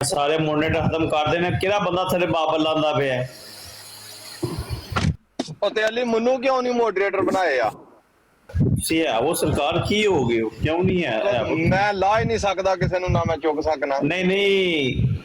ਸਾਰੇ ਮੁੰਡੇ ਖਤਮ ਕਰਦੇ ਨੇ, ਕਿਹੜਾ ਬੰਦਾ ਥੱਲੇ ਬਾਬਲ ਲਾਂਦਾ ਪਿਆ? ਉਹ ਤੇ ਅਲੀ ਮੈਨੂੰ ਕਿਉਂ ਨਹੀਂ ਮੋਡਰੇਟਰ ਬਣਾਇਆ? ਸੀ ਹੈ ਉਹ ਸਰਕਾਰ ਕੀ ਹੋ ਗਈ, ਕਿਉਂ ਨਹੀਂ ਹੈ? ਮੈਂ ਲਾ ਹੀ ਨਹੀਂ ਸਕਦਾ ਕਿਸੇ ਨੂੰ, ਨਾ ਮੈਂ ਚੁੱਕ ਸਕਣਾ। ਨਹੀਂ ਨਹੀਂ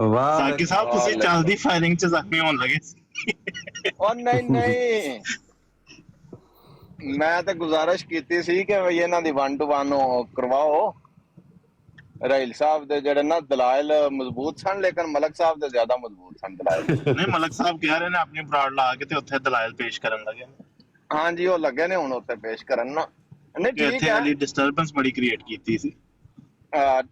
ਵਾਹ ਸਾਕੀ ਸਾਹਿਬ ਤੁਸੀਂ ਚੱਲਦੀ ਫਾਇਰਿੰਗ ਚ ਜ਼ਖਮੀ ਹੋਣ ਲੱਗੇ ਸੀ। ਉਹ ਨਹੀਂ ਨਹੀਂ, ਮੈਂ ਤਾਂ ਗੁਜ਼ਾਰਿਸ਼ ਕੀਤੀ ਸੀ ਕਿ ਵੀ ਇਹਨਾਂ ਦੀ 1 to 1 ਕਰਵਾਓ। ਰਾਇਲ ਸਾਹਿਬ ਦੇ ਜਿਹੜੇ ਨਾ ਦਲਾਇਲ ਮਜ਼ਬੂਤ ਸਨ, ਲੇਕਿਨ ਮਲਕ ਸਾਹਿਬ ਦੇ ਜ਼ਿਆਦਾ ਮਜ਼ਬੂਤ ਸਨ ਦਲਾਇਲ। ਨਹੀਂ ਮਲਕ ਸਾਹਿਬ ਕਹਿ ਰਹੇ ਨੇ ਆਪਣੀ ਬਰਾੜ ਲਾ ਕੇ ਤੇ ਉੱਥੇ ਦਲਾਇਲ ਪੇਸ਼ ਕਰਨ ਲੱਗੇ ਨੇ। ਹਾਂਜੀ ਉਹ ਲੱਗੇ ਨੇ ਹੁਣ ਉੱਥੇ ਪੇਸ਼ ਕਰਨ ਨਾ। ਨਹੀਂ ਠੀਕ ਇੱਥੇ ਹੈ, ਵਾਲੀ ਡਿਸਟਰਬੈਂਸ ਬੜੀ ਕ੍ਰੀਏਟ ਕੀਤੀ ਸੀ।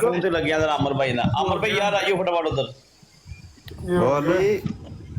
ਫੋਨ ਤੇ ਲੱਗਿਆ ਜਰਾ ਅਮਰ ਭਾਈ ਨਾਲ। ਅਮਰ ਭਾਈ ਯਾਰ ਆਇਓ ਫਟਾਫਟ ਉਧਰ।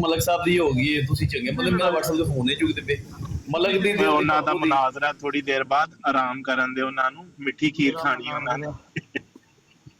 ਮਲਕ ਸਾਹਿਬ ਦੀ ਹੋ ਗਈ ਹੈ, ਤੁਸੀਂ ਚੰਗੇ ਮਤਲਬ ਮੇਰਾ WhatsApp ਤੇ ਫੋਨ ਨਹੀਂ ਚੁੱਕਦੇ ਪਏ। ਮਲਕ ਦੀ ਉਹਨਾਂ ਦਾ ਮੁਨਾਜ਼ਰਾ ਥੋੜੀ ਦੇਰ ਬਾਅਦ ਆਰਾਮ ਕਰਨ ਦੇ, ਉਹਨਾਂ ਨੂੰ ਮਿੱਠੀ ਖੀਰ ਖਾਣੀ ਉਹਨਾਂ ਨੇ।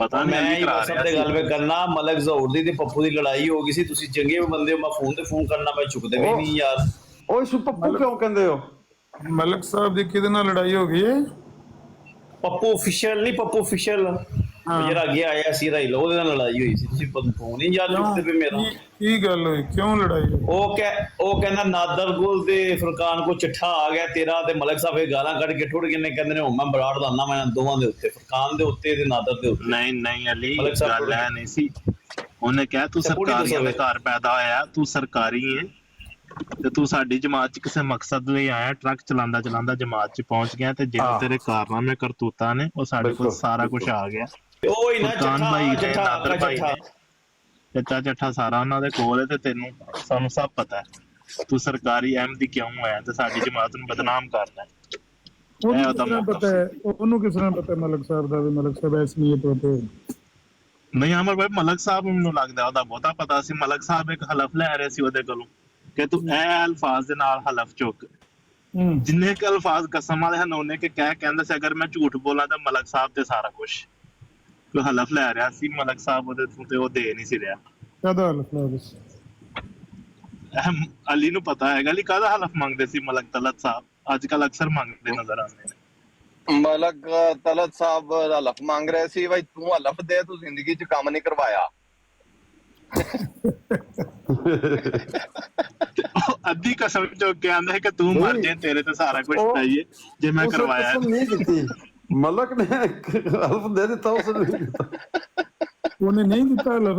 ਪਤਾ ਮੈਂ ਨਹੀਂ ਹੀ ਕਰਾ WhatsApp ਰਿਹਾ ਤੇ ਸੀ। ਗੱਲ ਵੇ ਕਰਨਾ, ਮਲਕ ਜ਼ਹੂਰ ਦੀ ਤੇ ਪੱਪੂ ਦੀ ਲੜਾਈ ਹੋ ਗਈ ਸੀ, ਤੁਸੀਂ ਚੰਗੇ ਬੰਦੇ ਹੋ, ਮੈਂ ਫੋਨ ਤੇ ਫੋਨ ਕਰਨਾ ਮੈਂ ਚੁੱਕਦੇ ਵੀ ਨਹੀਂ ਯਾਰ। ਓਏ ਸੂ ਪੱਪੂ ਕਿਉਂ ਕਹਿੰਦੇ ਹੋ? ਮਲਕ ਸਾਹਿਬ ਦੀ ਕਿਹਦੇ ਨਾਲ ਲੜਾਈ ਹੋ ਗਈ ਹੈ? ਪੱਪੂ ਅਫੀਸ਼ੀਅਲ ਨਹੀਂ, ਪੱਪੂ ਅਫੀਸ਼ੀਅਲ ਜਿਹੜਾ ਅੱਗੇ ਆਇਆ ਸੀ ਰਾਈਲਾ, ਉਹਦੇ ਨਾਲ ਲੜਾਈ ਹੋਈ ਸੀ। ਤੁਸੀਂ ਫੋਨ ਨਹੀਂ ਯਾਦ ਕਰਦੇ ਪਏ ਮੇਰਾ? ਕੀ ਗੱਲ ਹੋਈ, ਕਿਉਂ ਲੜਾਈ ਹੋਈ? ਉਹ ਕਹਿੰਦਾ ਨਾਦਰ ਕੋਲ ਤੇ ਫੁਰਕਾਨ ਕੋ ਚਿੱਠਾ ਆ ਗਿਆ ਤੇਰਾ, ਤੇ ਮਲਕ ਸਾਹਿਬ ਇਹ ਗਾਲਾਂ ਕੱਢ ਕੇ ਠੁੜ ਗਏ ਨੇ, ਕਹਿੰਦੇ ਨੇ ਹੁਣ ਮੈਂ ਬਰਾੜ ਲਾਣਾ ਮੈਂ ਦੋਵਾਂ ਦੇ ਉੱਤੇ, ਫੁਰਕਾਨ ਦੇ ਉੱਤੇ ਤੇ ਨਾਦਰ ਦੇ ਉੱਤੇ। ਨਹੀਂ ਅਲੀ, ਗੱਲ ਐ ਨਹੀਂ ਸੀ। ਉਹਨੇ ਕਿਹਾ ਤੂੰ ਸਰਕਾਰੀਆਂ ਦੇ ਘਰ ਪੈਦਾ ਹੋਇਆ, ਤੂੰ ਸਰਕਾਰੀ ਹੈ ਤੇ ਤੂੰ ਸਾਡੀ ਜਮਾਤ ਚ ਕਿਸੇ ਮਕਸਦ ਲਈ ਆਇਆ, ਟਰੱਕ ਚਲਾਉਂਦਾ ਚਲਾਉਂਦਾ ਜਮਾਤ ਚ ਪਹੁੰਚ ਗਿਆ ਤੇ ਜਿਹੜੇ ਤੇਰੇ ਕਾਰਨਾਮੇ ਕਰਤੂਤਾਂ ਨੇ ਉਹ ਸਾਡੇ ਕੋਲ ਸਾਰਾ ਕੁਝ ਆ ਗਿਆ। ਉਹੀ ਨਾ ਚੱਠਾ ਸਾਰਾ ਉਹਨਾਂ ਦੇ ਕੋਲ ਹੈ ਤੇ ਤੈਨੂੰ ਸਾਨੂੰ ਸਭ ਪਤਾ ਹੈ। ਤੂੰ ਸਰਕਾਰੀ ਅਹਿਮਦੀ ਕਿਉਂ ਆਇਆ ਤੇ ਸਾਡੀ ਜਮਾਤ ਨੂੰ ਬਦਨਾਮ ਕਰਨਾ ਹੈ। ਉਹਨੂੰ ਕਿਸ ਤਰ੍ਹਾਂ ਪਤਾ ਮਲਕ ਸਾਹਿਬ ਦਾ ਵੀ ਮਲਕ ਸਾਹਿਬ ਇਸ ਨੀਅਤ ਹੋਤੇ? ਨਹੀਂ ਅਮਰ ਭਾਈ, ਮਲਕ ਸਾਹਿਬ ਨੂੰ ਲੱਗਦਾ ਉਹਦਾ ਬਹੁਤਾ ਪਤਾ ਸੀ। ਮਲਕ ਸਾਹਿਬ ਇੱਕ ਹਲਫ ਲੈ ਰਹੇ ਸੀ ਉਹਦੇ ਕੋਲੋਂ ਕਿ ਤੂੰ ਇਹ ਅਲਫਾਜ਼ ਦੇ ਨਾਲ ਹਲਫ ਚੁੱਕ, ਜਿੰਨੇ ਕਿ ਅਲਫਾਜ਼ ਕਸਮ ਵਾਲੇ ਹਨ ਉਹਨੇ ਕਿ ਕਹਿੰਦਾ ਸੀ ਅਗਰ ਮੈਂ ਝੂਠ ਬੋਲਾਂ ਤਾਂ ਮਲਕ ਸਾਹਿਬ ਤੇ ਸਾਰਾ ਕੁਝ। ਕੋਈ ਹਲਫ ਲੈ ਰਿਹਾ ਸੀ ਮਲਕ ਸਾਹਿਬ ਉਹਦੇ ਤੋਂ ਤੇ ਉਹ ਦੇ ਨਹੀਂ ਸੀ ਰਿਹਾ। ਕਾਹਦਾ ਹਲਫ ਲੈ ਰਿਹਾ ਸੀ? ਅਲੀ ਨੂੰ ਪਤਾ ਹੈਗਾ ਅਲੀ ਕਾਹਦਾ ਹਲਫ ਮੰਗਦੇ ਸੀ ਮਲਕ ਤਲਤ ਸਾਹਿਬ, ਅੱਜ ਕੱਲ ਅਕਸਰ ਮੰਗਦੇ ਨਜ਼ਰ ਆਉਂਦੇ ਨੇ। ਮਲਕ ਤਲਤ ਸਾਹਿਬ ਹਲਫ ਮੰਗ ਰਹੇ ਸੀ ਬਈ ਤੂੰ ਹਲਫ ਦੇ, ਤੂੰ ਜ਼ਿੰਦਗੀ 'ਚ ਕੰਮ ਨਹੀਂ ਕਰਵਾਇਆ। ਅੱਧੀ ਕਸਮ ਚੁੱਕ ਕੇ ਆਂਦਾ ਹੈ ਕਿ ਤੂੰ ਮਰ ਜਾਏ ਤੇਰੇ ਤੇ ਸਾਰਾ ਕੁਝ ਚਾਹੀਏ ਜੇ ਮੈਂ ਕਰਵਾਇਆ। ਨਹੀਂ ਦਿੱਤੀ ਮਲਕ ਨੇ ਹਲਫ ਦੇ ਦਿੱਤਾ, ਉਹਨੇ ਨਹੀਂ ਦਿੱਤਾ ਹਲਫ?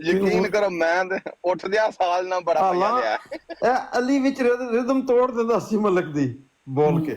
ਯਕੀਨ ਕਰੋ ਮੈਂ ਉੱਠਦਿਆਂ ਸਾਲ ਨਾਲ ਬੜਾ ਮਜ਼ਾ ਲਿਆ। ਇਹ ਅਲੀ ਵਿੱਚ ਰਿਦਮ ਤੋੜ ਦਿੰਦਾ ਸੀ ਮਲਕ ਦੀ ਬੋਲ ਕੇ।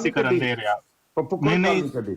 ਸੀ ਕਰਨ ਦੇ ਰਿਹਾ। ਪੱਪੂ ਕੋਈ ਗੱਲ ਨਹੀਂ ਕੱਢੀ।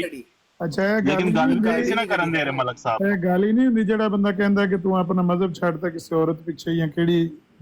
ਕੱਢੀ। ਅੱਛਾ ਇਹ ਲੇਕਿਨ ਗੱਲ ਕਿਸੇ ਨਾ ਕਰਨ ਦੇ ਰਹੇ ਮਲਕ ਸਾਹਿਬ। ਇਹ ਗਾਲੀ ਨਹੀਂ ਹੁੰਦੀ ਜਿਹੜਾ ਬੰਦਾ ਕਹਿੰਦਾ ਕਿ ਤੂੰ ਆਪਣਾ ਮਜ਼ਹਬ ਛੱਡਦਾ ਕਿਸੇ ਔਰਤ ਪਿੱਛੇ ਜਾਂ ਕਿਹੜੀ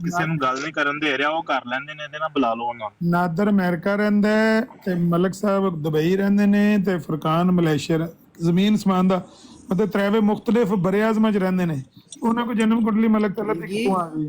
ਕਿਸੇ ਨੂੰ ਗੱਲ ਨਹੀਂ ਕਰਨ ਦੇ ਰਿਹਾ, ਉਹ ਕਰ ਲੈਂਦੇ ਨੇ, ਇਹਦੇ ਨਾਲ ਬੁਲਾ ਲਓ ਉਹਨਾਂ ਨੂੰ। ਨਾਦਰ ਅਮਰੀਕਾ ਰਹਿੰਦਾ ਤੇ ਮਲਕ ਸਾਹਿਬ ਦੁਬਈ ਰਹਿੰਦੇ ਨੇ ਤੇ ਫੁਰਕਾਨ ਮਲੇਸ਼ੀਆ, ਜ਼ਮੀਨ ਸਮਾਨ ਦਾ ਮਤਲਬ ਤਰਾਵੇ ਮੁxtਲਿਫ ਬਰੇ ਆਜ਼ਮਾਂ 'ਚ ਰਹਿੰਦੇ ਨੇ। ਉਹਨਾਂ ਕੋ ਜਨਮ ਕੁੰਡਲੀ ਮਲਕ ਤਲਤ ਕਿਉਂ ਆ ਗਈ?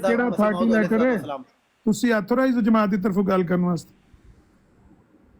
ਕਿਹੜਾ ਥਾ ਕੀ ਲੈ ਕਰੇ ਤੁਸੀਂ ਆਥੋਰਾਈਜ਼ ਜਮਾਤ ਦੀ ਤਰਫੋਂ ਗੱਲ ਕਰਨ ਵਾਸਤੇ।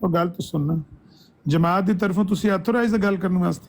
ਉਹ ਗੱਲ ਤਾਂ ਸੁਣਨਾ, ਜਮਾਤ ਦੀ ਤਰਫੋਂ ਤੁਸੀਂ ਆਥੋਰਾਈਜ਼ ਗੱਲ ਕਰਨ ਵਾਸਤੇ।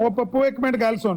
ਓ ਪੱਪੂ ਇੱਕ ਮਿੰਟ ਗੱਲ ਸੁਣ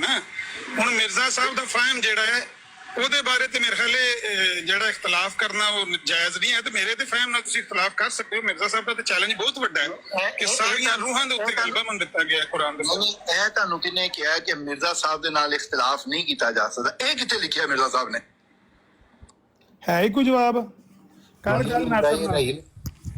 ਨਾ ਹੁਣ ਮਿਰਜ਼ਾ ਸਾਹਿਬ ਦਾ ਫਹਿਮ ਜਿਹੜਾ ਹੈ ਉਹਦੇ ਬਾਰੇ ਤੇ ਮੇਰੇ ਖਿਆਲੇ ਜਿਹੜਾ ਇਖਤਲਾਫ ਕਰਨਾ ਉਹ ਜਾਇਜ਼ ਨਹੀਂ ਹੈ, ਤੇ ਮੇਰੇ ਤੇ ਫਹਿਮ ਨਾਲ ਤੁਸੀਂ ਇਖਤਲਾਫ ਕਰ ਸਕਦੇ ਹੋ. ਮਿਰਜ਼ਾ ਸਾਹਿਬ ਦਾ ਤੇ ਚੈਲੰਜ ਬਹੁਤ ਵੱਡਾ ਹੈ ਕਿ ਸਾਰੀਆਂ ਰੂਹਾਂ ਦੇ ਉੱਤੇ ਗਲਬਾ ਮੰਨ ਦਿੱਤਾ ਗਿਆ ਕੁਰਾਨ ਦੇ ਵਿੱਚ. ਇਹ ਤੁਹਾਨੂੰ ਕਿਹਨੇ ਕਿਹਾ ਕਿ ਮਿਰਜ਼ਾ ਸਾਹਿਬ ਦੇ ਨਾਲ ਇਖਤਲਾਫ ਨਹੀਂ ਕੀਤਾ ਜਾ ਸਕਦਾ? ਇਹ ਕਿੱਥੇ ਲਿਖਿਆ ਮਿਰਜ਼ਾ ਸਾਹਿਬ ਨੇ? ਹੈ ਹੀ ਕੋਈ ਜਵਾਬ ਕਰ ਗੱਲ ਨਾਸਰ ਨਾਲ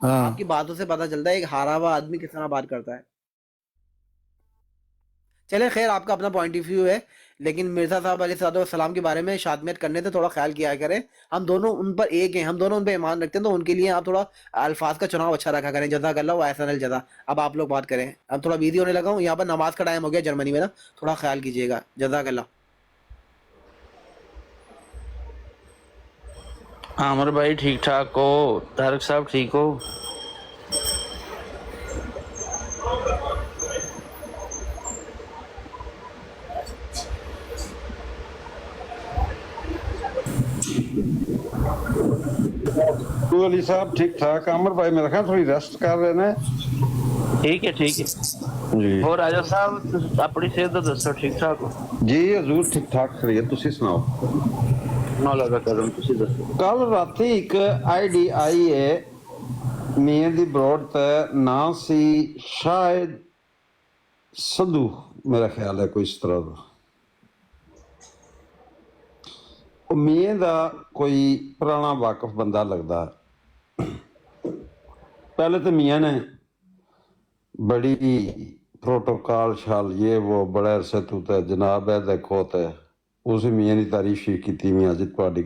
آپ کی باتوں سے پتہ چلتا ہے ایک ہارا ہوا آدمی کس طرح بات کرتا ہے. چلے خیر آپ کا اپنا پوائنٹ آف ویو ہے، لیکن مرزا صاحب علیہ السلام کے بارے میں شادمیت کرنے سے تھوڑا خیال کیا کریں. ہم دونوں ان پر ایک ہیں، ہم دونوں ان پہ ایمان رکھتے ہیں، تو ان کے لیے آپ تھوڑا الفاظ کا چناؤ اچھا رکھا کریں. جزاک اللہ و احسن الجزا. اب آپ لوگ بات کریں. اب تھوڑا بیزی ہونے لگا ہوں، یہاں پر نماز کا ٹائم ہو گیا جرمنی میں نا، تھوڑا خیال کیجیے گا. جزاک اللہ. عامر بھائی ٹھیک ٹھاک ہو؟ طارق صاحب ٹھیک ہو؟ علی صاحب ٹھیک ٹھاک. عامر بھائی میرا خیال تھوڑی ریسٹ کر رہے ہیں. ٹھیک ہے ٹھیک ہے جی ہو راجا صاحب اپنی صحت تو دسو ٹھیک ٹھاک ہو؟ جی حضور ٹھیک ٹھاک خیریت. تسی سناؤ. مولا دا کرم تسی دسو. کل راتی ایک آئی ڈی آئی ہے میاں دی بروڈ تے نام سی شاید سدھو، میرا خیال ہے کوئی اس طرح دا. میاں دا کوئی پرانا واقف بندہ لگتا. پہلے تو میاں نے بڑی پروٹوکال شال یہ وہ بڑے عرصے تو تے جناب ہے دیکھو تے اسی میاں دی تعریف شیخ کی میاں جی تہاڈی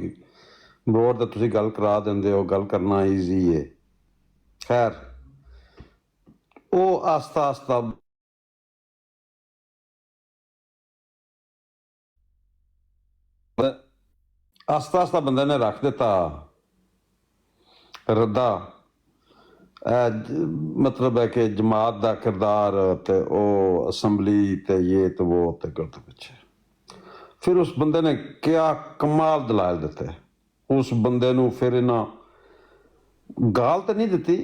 بروڈ تے تسی گل کرا دیندے ہو، گل کرنا ایزی ہے. خیر وہ آہستہ آہستہ آہستہ آہستہ بندے نے رکھ دیتا ردا. مطلب ہے کہ جماعت دا کردار تے او اسمبلی تے یہ تو وہ تے کرتے پیچھے. پھر اس بندے نے کیا کمال دلائل دیتے. اس بندے نو پھر انہاں گال تو نہیں دیتی،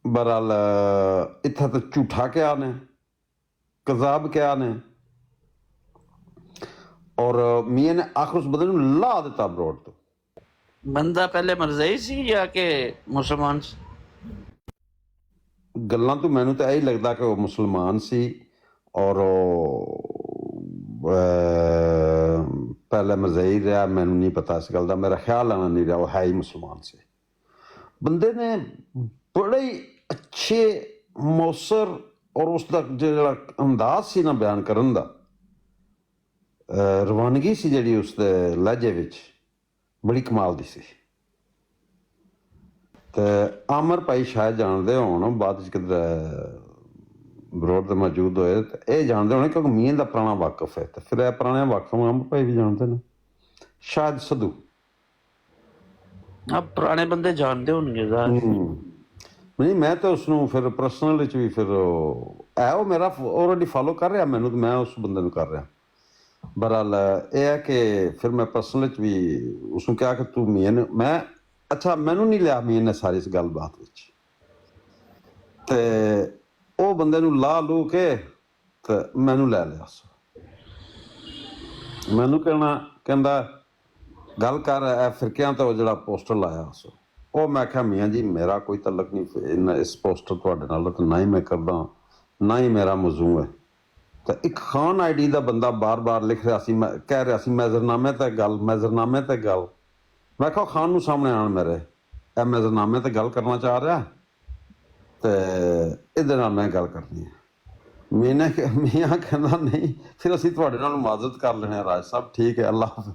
بہرحال اتھا تو جھوٹا کیا نے، کذاب کیا نے، اور میاں نے آخر اس بندے نو لا دیتا بروڈ تو. بندہ پہلے مرزائی سی یا کہ مسلمان سی؟ گلاں تو مینوں تو یہی لگتا کہ وہ مسلمان سی اور پہلے مرزائی رہا. مینوں نہیں پتا اس گل دا، میرا خیال آنا نہیں رہا، وہ ہے ہی مسلمان سے. بندے نے بڑے ہی اچھے موثر اور اس دا جڑا انداز سی نا بیان کرن دا، روانگی سی جڑی اس دے لہجے وچ بڑی کمال دی سی. تے عامر بھائی شاید جاندے ہون، بعد وچ کدھر بروڈ تے موجود ہوئے تے اے جاندے ہونے کیونکہ میاں دا پرانا واقف ہے. تے پھر اے پرانے واقف عامر بھائی بھی جانتے نے. شاید سدھو اب پرانے بندے جانتے ہوں گے نہیں، میں تو اس نو پھر پرسنل وچ بھی پھر اے وہ میرا آلریڈی فالو کر رہا مینوں، میں اس بندے نو کر رہا. بہرحال یہ ہے کہ پھر میں پرسنل وچ بھی اس نو کہا کہ تو میاں نے میں اچھا مینوں نہیں لیا میاں نے ساری اس گل بات وچ. تے او بندے نو لا لو کے تے مینوں لے لیا. مینوں کہندا گل کر اے فرقیاں تے جڑا پوسٹر لایا سو. او میں کہا میاں جی میرا کوئی تعلق نہیں اس پوسٹر تہاڈے نال، نہ ہی میں کردا نہ ہی میرا موضوع ہے. تو ایک خان آئی ڈی دا بندہ بار بار لکھ رہا سی، کہہ رہا سی میزرنامے تے گل میزرنامے تے گل. میں کہا خان نو سامنے آن میرے اے میزرنامے تے گل کرنا چاہ رہا تے ادھر نال میں گل کرنی ہے. میاں کہنا نہیں پھر اسی تہاڈے نال معذرت کر لینے راج صاحب، ٹھیک ہے اللہ حافظ.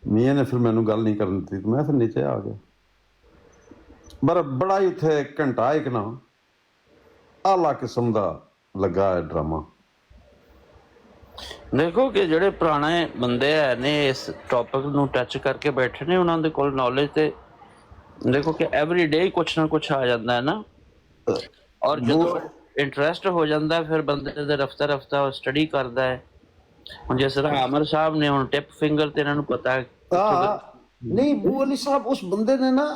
میاں نے پھر مینوں گل نہیں کرن دتی، میں پھر نیچے آ گیا. بڑا ہی اتنے گھنٹہ ایک نا اعلیٰ قسم دا لگا ہے ڈرامہ. دیکھو کہ جڑے پرانے بندے ہے نے اس ٹاپک نو ٹچ کر کے بیٹھے نے، انہاں دے کول نالج تے دیکھو کہ ایوری ڈے ہی کچھ نہ کچھ آ جاتا ہے نا. اور جدو انٹرسٹ ہو جاتا ہے پھر بندے دے رفتہ رفتہ اسٹڈی کرتا ہے. ہوں جس طرح عامر صاحب نے ہوں ٹپ فنگر تے انہاں نوں پتا ہے. نہیں بو علی صاحب اس بندے نے نا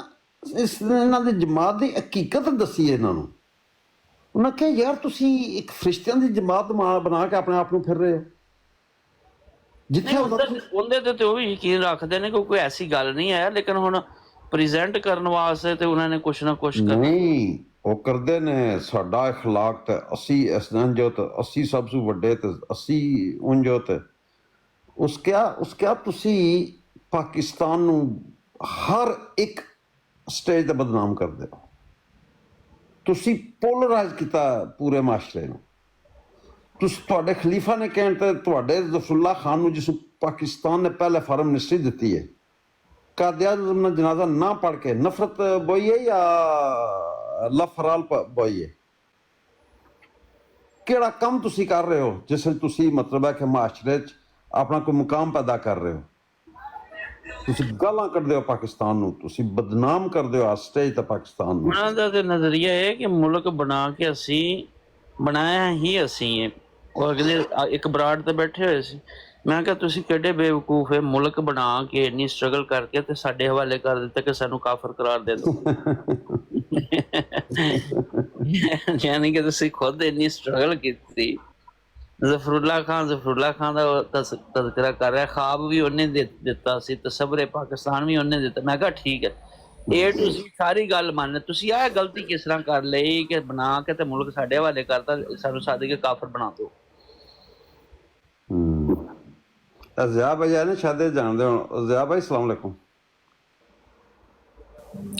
اس انہاں دی جماعت دی حقیقت دسی ہے انہاں نوں. انہاں کہ یار تسی ایک فرشتیاں دی جماعت بنا کے اپنے آپ نوں پھر رہے ہو. اندے تے وہ بھی یقین رکھتے ہیں کہ کوئی ایسی گل نہیں ہے، لیکن ہن پریزنٹ کرنے واسطے تے انہوں نے کچھ نہ کچھ نہیں وہ کردے نے. ساڈا اخلاق تے اسی انجو تے اسی سب سے وڈے تے اسی انجو تے اس کیا تسی پاکستان نو ہر ایک ਸਟੇਜ ਤੇ ਬਦਨਾਮ ਕਰਦੇ ਹੋ। ਤੁਸੀਂ ਪੋਲਰਾਈਜ਼ ਕੀਤਾ ਪੂਰੇ ਮਾਸ਼ਰੇ ਨੂੰ। ਤੁਹਾਡੇ ਖਲੀਫਾ ਨੇ ਕਹਿਣ ਤੇ ਤੁਹਾਡੇ ਜ਼ਫਰੁੱਲਾ ਖਾਨ ਨੂੰ, ਜਿਸ ਪਾਕਿਸਤਾਨ ਨੇ ਪਹਿਲੇ ਫਾਰਮ ਮਿਨਿਸਟਰੀ ਦਿੱਤੀ ਹੈ, ਕਾਦਿਆਜ਼ਮ ਨੇ ਜਨਾਜ਼ਾ ਨਾ ਪੜ੍ਹ ਕੇ ਨਫ਼ਰਤ ਬੋਈ ਹੈ ਜਾਂ ਲਫਰਾਲ ਬੋਈ ਹੈ? ਕਿਹੜਾ ਕੰਮ ਤੁਸੀਂ ਕਰ ਰਹੇ ਹੋ ਜਿਸ ਵਿੱਚ ਤੁਸੀਂ ਮਤਲਬ ਹੈ ਕਿ ਮਾਸ਼ਰੇ 'ਚ ਆਪਣਾ ਕੋਈ ਮੁਕਾਮ ਪੈਦਾ ਕਰ ਰਹੇ ਹੋ? ਤੁਸੀਂ ਗਾਲਾਂ ਕੱਢਦੇ ਹੋ ਪਾਕਿਸਤਾਨ ਨੂੰ, ਤੁਸੀਂ ਬਦਨਾਮ ਕਰਦੇ ਹੋ ਸਟੇਜ ਤੇ ਪਾਕਿਸਤਾਨ ਨੂੰ। ਉਹਨਾਂ ਦਾ ਤੇ ਨਜ਼ਰੀਆ ਹੈ ਕਿ ਮੁਲਕ ਬਣਾ ਕੇ ਅਸੀਂ ਬਣਾਇਆ ਹੀ ਅਸੀਂ ਹੈ। ਉਹ ਅਗਲੇ ਇੱਕ ਬਰਾੜ ਤੇ ਬੈਠੇ ਹੋਏ ਸੀ, ਮੈਂ ਕਿਹਾ ਤੁਸੀਂ ਕਿਹੜੇ ਬੇਵਕੂਫ ਹੈ, ਮੁਲਕ ਬਣਾ ਕੇ ਇੰਨੀ ਸਟਰਗਲ ਕਰਕੇ ਤੇ ਸਾਡੇ ਹਵਾਲੇ ਕਰ ਦਿੱਤਾ ਕਿ ਸਾਨੂੰ ਕਾਫਰ ਕਰਾਰ ਦੇ ਦਿਓ। ਯਾਨੀ ਕਿ ਤੁਸੀਂ ਖੁਦ ਇੰਨੀ ਸਟਰਗਲ ਕੀਤੀ। ਜ਼ਫਰੁੱਲਾ ਖਾਨ ਦਾ ਤਜ਼ਕਰਾ ਕਰ ਰਿਹਾ, ਖਾਬ ਵੀ ਉਹਨੇ ਦਿੱਤਾ ਸੀ, ਤਸਵਰੇ ਪਾਕਿਸਤਾਨ ਵੀ ਉਹਨੇ ਦਿੱਤਾ। ਮੈਂ ਕਿਹਾ ਠੀਕ ਹੈ, ਇਹ ਤੁਸੀਂ ਸਾਰੀ ਗੱਲ ਮੰਨ, ਤੁਸੀਂ ਆਹ ਗਲਤੀ ਕਿਸ ਤਰ੍ਹਾਂ ਕਰ ਲਈ ਕਿ ਬਣਾ ਕੇ ਤੇ ਮੁਲਕ ਸਾਡੇ ਹਵਾਲੇ ਕਰਤਾ, ਸਾਨੂੰ ਸਾਦੇ ਕੇ ਕਾਫਰ ਬਣਾ ਦਿਓ। ਜ਼ਿਆ ਭਾਈ ਆਏ ਨੇ ਸ਼ਾਇਦ ਜਾਣਦੇ ਹੋ। ਜ਼ਿਆ ਭਾਈ ਸਲਾਮ ਅਲੈਕੁਮ।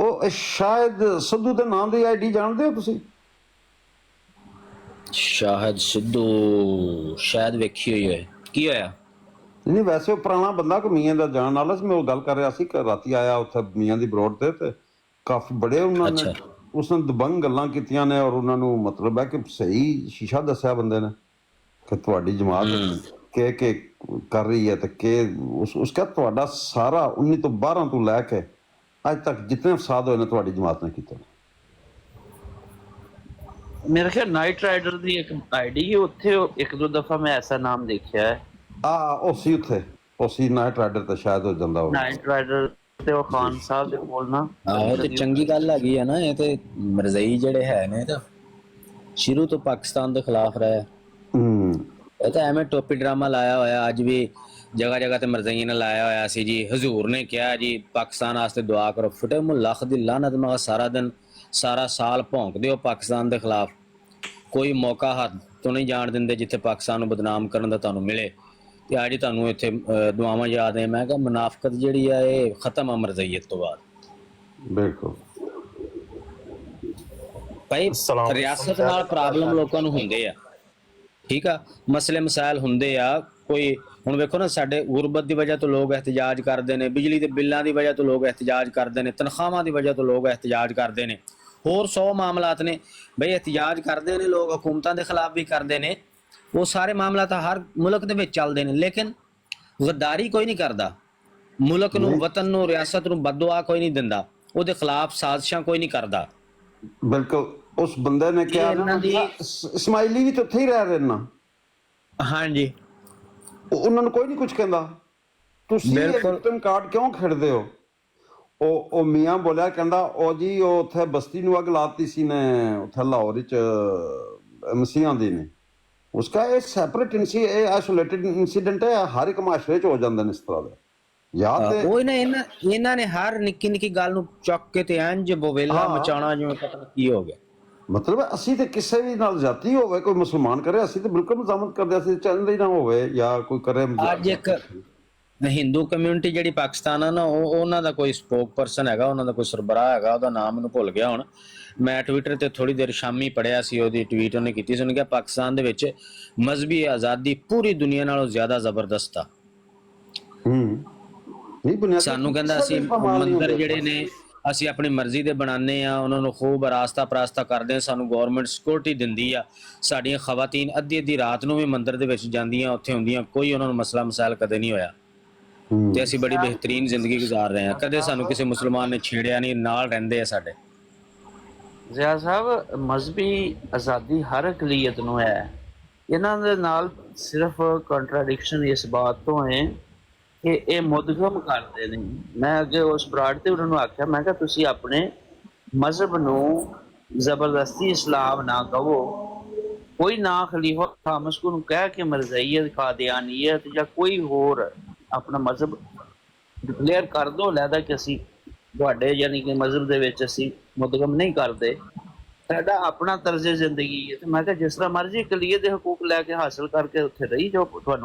ਉਹ ਸ਼ਾਹਿਦ ਸਿੱਧੂ ਦੇ ਨਾਮ ਦੀ ਆਈਡੀ ਜਾਣਦੇ ਹੋ ਤੁਸੀਂ? ਸ਼ਾਹਿਦ ਸਿੱਧੂ ਸ਼ਾਇਦ ਵੇਖੀ ਹੋਈ ਹੈ। ਕੀ ਹੋਇਆ? ਨਹੀਂ ਵੈਸੇ ਉਹ ਪੁਰਾਣਾ ਬੰਦਾ ਕੋਈ ਮੀਆਂ ਦਾ ਜਾਣ ਵਾਲਾ ਸੀ। ਮੈਂ ਉਹ ਗੱਲ ਕਰ ਰਿਹਾ ਸੀ ਕਿ ਰਾਤੀ ਆਇਆ ਉੱਥੇ ਮੀਆਂ ਦੀ ਬਰੋਡ ਤੇ ਕਾਫੀ ਬੜੇ ਉਹਨਾਂ ਨੇ ਉਸਨੇ ਦਬੰਗ ਗੱਲਾਂ ਕੀਤੀਆਂ ਨੇ ਔਰ ਉਹਨਾਂ ਨੂੰ ਮਤਲਬ ਹੈ ਕਿ ਸਹੀ ਸ਼ੀਸ਼ਾ ਦੱਸਿਆ ਬੰਦੇ ਨੇ ਕਿ ਤੁਹਾਡੀ ਜਮਾਤ ਕਿ ਕਰ ਰਹੀ ਹੈ ਤੇ ਕਿ ਉਸ ਕਾ ਤੁਹਾਡਾ ਸਾਰਾ 19 ਤੋਂ 12 ਤੋਂ ਲੈ ਕੇ ਅੱਜ ਤੱਕ ਜਿਤਨੇ ਫਸਾਦ ਹੋਏ ਨੇ ਤੁਹਾਡੀ ਜਮਾਤ ਨੇ ਕੀਤੇ। ਮੇਰੇ ਖਿਆਲ ਨਾਈਟ ਰਾਈਡਰ ਦੀ ਇੱਕ ਆਈਡੀ ਹੈ, ਉੱਥੇ ਇੱਕ ਦੋ ਦਫਾ ਮੈਂ ਐਸਾ ਨਾਮ ਦੇਖਿਆ ਹੈ। ਉਸੀ ਉੱਥੇ ਉਸੀ ਨਾਈਟ ਰਾਈਡਰ ਤੇ ਸ਼ਾਇਦ ਹੋ ਜਾਂਦਾ ਹੋਵੇ। ਨਾਈਟ ਰਾਈਡਰ ਤੇ ਉਹ ਖਾਨ ਸਾਹਿਬ ਦੇ ਕੋਲ ਨਾ ਆਹੋ ਤੇ ਚੰਗੀ ਗੱਲ ਹੈਗੀ ਆ ਨਾ। ਇਹ ਤੇ ਮਰਜ਼ਈ ਜਿਹੜੇ ਹੈ ਨੇ ਤਾਂ ਸ਼ੁਰੂ ਤੋਂ ਪਾਕਿਸਤਾਨ ਦੇ ਖਿਲਾਫ ਰਹੇ। ਇਹ ਤਾਂ ਐਵੇਂ ਟੋਪੀ ਡਰਾਮਾ ਲਾਇਆ ਹੋਇਆ। ਅੱਜ ਵੀ ਜਗ੍ਹਾ ਜਗ੍ਹਾ ਤੇ ਮਰਜ਼ਈ ਨੇ ਲਾਇਆ ਹੋਇਆ ਸੀ ਜੀ। ਹਜ਼ੂਰ ਨੇ ਕਿਹਾ ਜੀ ਪਾਕਿਸਤਾਨ ਵਾਸਤੇ ਦੁਆ ਕਰੋ। ਫਟੇ ਮੂੰਹ ਲੱਖ ਦੀ ਲਾਨਤ। ਮੈਂ ਸਾਰਾ ਦਿਨ ਸਾਰਾ ਸਾਲ ਭੌਂਕਦੇ ਹੋ ਪਾਕਿਸਤਾਨ ਦੇ ਖਿਲਾਫ, ਕੋਈ ਮੌਕਾ ਹੱਥ ਤੋਂ ਨਹੀਂ ਜਾਣ ਦਿੰਦੇ ਜਿੱਥੇ ਪਾਕਿਸਤਾਨ ਨੂੰ ਬਦਨਾਮ ਕਰਨ ਦਾ ਤੁਹਾਨੂੰ ਮਿਲੇ। ਤੇ ਅੱਜ ਤੁਹਾਨੂੰ ਇੱਥੇ ਦੁਆਵਾਂ ਯਾਦ ਹੈ। ਮੈਂ ਕਿਹਾ ਮੁਨਾਫਕਤ ਜਿਹੜੀ ਆ ਇਹ ਖਤਮ ਆ ਮਰਜ਼ਈਅਤ ਤੋਂ ਬਾਅਦ। ਬਿਲਕੁਲ ਭਾਈ ਰਿਆਸਤ ਨਾਲ ਪ੍ਰੋਬਲਮ ਲੋਕਾਂ ਨੂੰ ਹੁੰਦੇ ਆ, ਠੀਕ ਆ, ਮਸਲੇ ਮਸਾਇਲ ਹੁੰਦੇ ਆ। ਕੋਈ ਹੁਣ ਵੇਖੋ ਨਾ, ਸਾਡੇ ਗੁਰਬਤ ਦੀ ਵਜ੍ਹਾ ਤੋਂ ਲੋਕ ਇਹਤਜਾਜ ਕਰਦੇ ਨੇ, ਬਿਜਲੀ ਦੇ ਬਿੱਲਾਂ ਦੀ ਵਜ੍ਹਾ ਤੋਂ ਲੋਕ ਇਹਤਜਾਜ ਕਰਦੇ ਨੇ, ਤਨਖਾਹਾਂ ਦੀ ਵਜ੍ਹਾ ਤੋਂ ਲੋਕ ਇਹਤਜਾਜ ਕਰਦੇ ਨੇ, ਹੋਰ 100 ਮਾਮਲਾਤ ਨੇ। ਬਈ ਇਹਤਜਾਜ ਕਰਦੇ ਨੇ ਲੋਕ, ਹਕੂਮਤਾਂ ਦੇ ਖਿਲਾਫ ਵੀ ਕਰਦੇ ਨੇ। ਉਹ ਸਾਰੇ ਮਾਮਲਾ ਤਾਂ ਹਰ ਮੁਲਕ ਦੇ ਵਿੱਚ ਚੱਲਦੇ ਨੇ, ਲੇਕਿਨ ਗਦਾਰੀ ਕੋਈ ਨਹੀਂ ਕਰਦਾ। ਮੁਲਕ ਨੂੰ, ਵਤਨ ਨੂੰ, ਰਿਆਸਤ ਨੂੰ ਬਦਦੁਆ ਕੋਈ ਨਹੀਂ ਦਿੰਦਾ। ਉਹਦੇ ਖਿਲਾਫ ਸਾਜ਼ਿਸ਼ਾਂ ਕੋਈ ਨਹੀਂ ਕਰਦਾ। ਬਿਲਕੁਲ ਉਸ ਬੰਦੇ ਨੇ ਕਿਹਾ ਇਸਮਾਈਲੀ ਵੀ ਤਾਂ ਉੱਥੇ ਹੀ ਰਹਿ ਰਹੇ ਨਾ। ਹਾਂਜੀ, ਉਹਨਾਂ ਨੂੰ ਕੋਈ ਨਹੀਂ ਕੁਝ ਕਹਿੰਦਾ। ਤੁਸੀਂ ਵਿਕਟਮ ਕਾਰਡ ਕਿਉਂ ਖੇਡਦੇ ਹੋ? ਉਹ ਮੀਆਂ ਬੋਲਿਆ, ਕਹਿੰਦਾ ਉਹ ਜੀ ਉਹ ਉੱਥੇ ਬਸਤੀ ਨੂੰ ਅੱਗ ਲਾਤੀ ਸੀ ਨੇ ਉੱਥੇ ਲਾਹੌਰ ਵਿੱਚ ਮਸੀਹਾਂ ਦੀ ਨੇ। ਉਸਕਾ ਇਹ ਸੈਪਰੇਟ ਆਈਸੋਲੇਟਿਡ ਇਨਸੀਡੈਂਟ ਹੈ। ਹਰ ਇੱਕ ਮਾਸ਼ਰੇ 'ਚ ਹੋ ਜਾਂਦੇ ਨੇ ਇਸ ਤਰ੍ਹਾਂ ਦੇ। ਇਹਨਾਂ ਨੇ ਹਰ ਨਿੱਕੀ ਨਿੱਕੀ ਗੱਲ ਨੂੰ ਚੁੱਕ ਕੇ ਤੇ ਇੰਜ ਬਵੇਲਾ ਮਚਾਉਣਾ ਜਿਵੇਂ ਪਤਾ ਨਹੀਂ ਕੀ ਹੋ ਗਿਆ। ਮਤਲਬ ਅਸੀਂ ਤੇ ਕਿਸੇ ਵੀ ਨਾਲ ਜਾਤੀ ਹੋਵੇ, ਕੋਈ ਮੁਸਲਮਾਨ ਕਰੇ, ਅਸੀਂ ਤੇ ਬਿਲਕੁਲ ਮਜ਼ਾਮਤ ਕਰਦੇ। ਅਸੀਂ ਚਾਹੁੰਦੇ ਹੀ ਨਾ ਹੋਵੇ ਜਾਂ ਕੋਈ ਕਰੇ। ਅੱਜ ਇੱਕ ਹਿੰਦੂ ਕਮਿਊਨਿਟੀ ਜਿਹੜੀ ਪਾਕਿਸਤਾਨ ਆ ਨਾ, ਉਹਨਾਂ ਦਾ ਕੋਈ ਸਪੋਕ ਪਰਸਨ ਹੈਗਾ, ਉਹਨਾਂ ਦਾ ਕੋਈ ਸਰਬਰਾਹ ਹੈਗਾ, ਉਹਦਾ ਨਾਮ ਮੈਨੂੰ ਭੁੱਲ ਗਿਆ ਹੁਣ। ਮੈਂ ਟਵਿੱਟਰ ਤੇ ਥੋੜੀ ਦੇਰ ਸ਼ਾਮੀ ਪੜਿਆ ਸੀ, ਉਹਦੀ ਟਵੀਟ ਉਹਨੇ ਕੀਤੀ ਸੀ। ਉਹਨੇ ਕਿਹਾ ਪਾਕਿਸਤਾਨ ਦੇ ਵਿੱਚ ਮਜ਼ਹਬੀ ਆਜ਼ਾਦੀ ਪੂਰੀ ਦੁਨੀਆ ਨਾਲੋਂ ਜ਼ਿਆਦਾ ਜ਼ਬਰਦਸਤ ਆ। ਸਾਨੂੰ ਕਹਿੰਦਾ ਅਸੀਂ ਮੰਦਰ ਜਿਹੜੇ ਨੇ ਅਸੀਂ ਆਪਣੀ ਮਰਜ਼ੀ ਦੇ ਬਣਾਉਂਦੇ ਆ, ਉਹਨਾਂ ਨੂੰ ਖੂਬ ਆਰਾਸਤਾ ਪਰਾਸਤਾ ਕਰਦੇ ਆ, ਸਾਨੂੰ ਗੌਰਮੈਂਟ ਸਿਕਿਉਰਿਟੀ ਦਿੰਦੀ ਆ। ਸਾਡੀਆਂ ਖਵਾਤੀਨ ਅੱਧੀ ਅੱਧੀ ਰਾਤ ਨੂੰ ਵੀ ਮੰਦਰ ਦੇ ਵਿੱਚ ਜਾਂਦੀਆਂ, ਉੱਥੇ ਹੁੰਦੀਆਂ, ਕੋਈ ਉਹਨਾਂ ਨੂੰ ਮਸਲਾ ਮਸਾਇਲ ਕਦੇ ਨਹੀਂ ਹੋਇਆ ਤੇ ਅਸੀਂ ਬੜੀ ਬਿਹਤਰੀਨ ਜ਼ਿੰਦਗੀ ਗੁਜ਼ਾਰ ਰਹੇ ਹਾਂ। ਕਦੇ ਸਾਨੂੰ ਕਿਸੇ ਮੁਸਲਮਾਨ ਨੇ ਛੇੜਿਆ ਨਹੀਂ, ਨਾਲ ਰਹਿੰਦੇ ਆ ਸਾਡੇ। ਜ਼ਿਆ ਸਾਹਿਬ, ਮਜ਼ਹਬੀ ਆਜ਼ਾਦੀ ਹਰ ਅਕਲੀਅਤ ਨੂੰ ਹੈ। ਇਹਨਾਂ ਦੇ ਨਾਲ ਸਿਰਫ ਕੰਟਰਾਡਿਕਸ਼ਨ ਇਸ ਬਾਤ ਤੋਂ ਹੈ ਕਿ ਇਹ ਮੁਦਗਮ ਕਰਦੇ ਨੇ। ਮੈਂ ਅੱਗੇ ਉਸ ਬਰਾੜ ਤੇ ਉਹਨਾਂ ਨੂੰ ਆਖਿਆ, ਮੈਂ ਕਿਹਾ ਤੁਸੀਂ ਆਪਣੇ ਮਜ਼ਹਬ ਨੂੰ ਜ਼ਬਰਦਸਤੀ ਇਸਲਾਮ ਨਾ ਕਹੋ। ਕੋਈ ਨਾ ਖਲੀਫਾ ਖਾਮਸ ਨੂੰ ਕਹਿ ਕੇ ਮਰਜ਼ਈਅਤ, ਕਾਦੀਆਨੀਅਤ ਜਾਂ ਕੋਈ ਹੋਰ ਆਪਣਾ ਮਜ਼ਹਬ ਡਿਕਲੇਅਰ ਕਰ ਦੋ, ਲੈਦਾ ਕਿ ਅਸੀਂ ਤੁਹਾਡੇ ਯਾਨੀ ਕਿ ਮਜ਼ਹਬ ਦੇ ਵਿੱਚ ਅਸੀਂ ਮੁਦਗਮ ਨਹੀਂ ਕਰਦੇ। ਸਾਡਾ ਆਪਣਾ ਤਰਜ਼ ਜ਼ਿੰਦਗੀ ਹੈ ਤੇ ਮੈਂ ਕਿਹਾ ਜਿਸ ਤਰ੍ਹਾਂ ਮਰਜ਼ੀ ਕਲੀਏ ਦੇ ਹਕੂਕ ਲੈ ਕੇ ਹਾਸਲ ਕਰਕੇ ਉੱਥੇ ਰਹੀ ਜੋ ਤੁਹਾਨੂੰ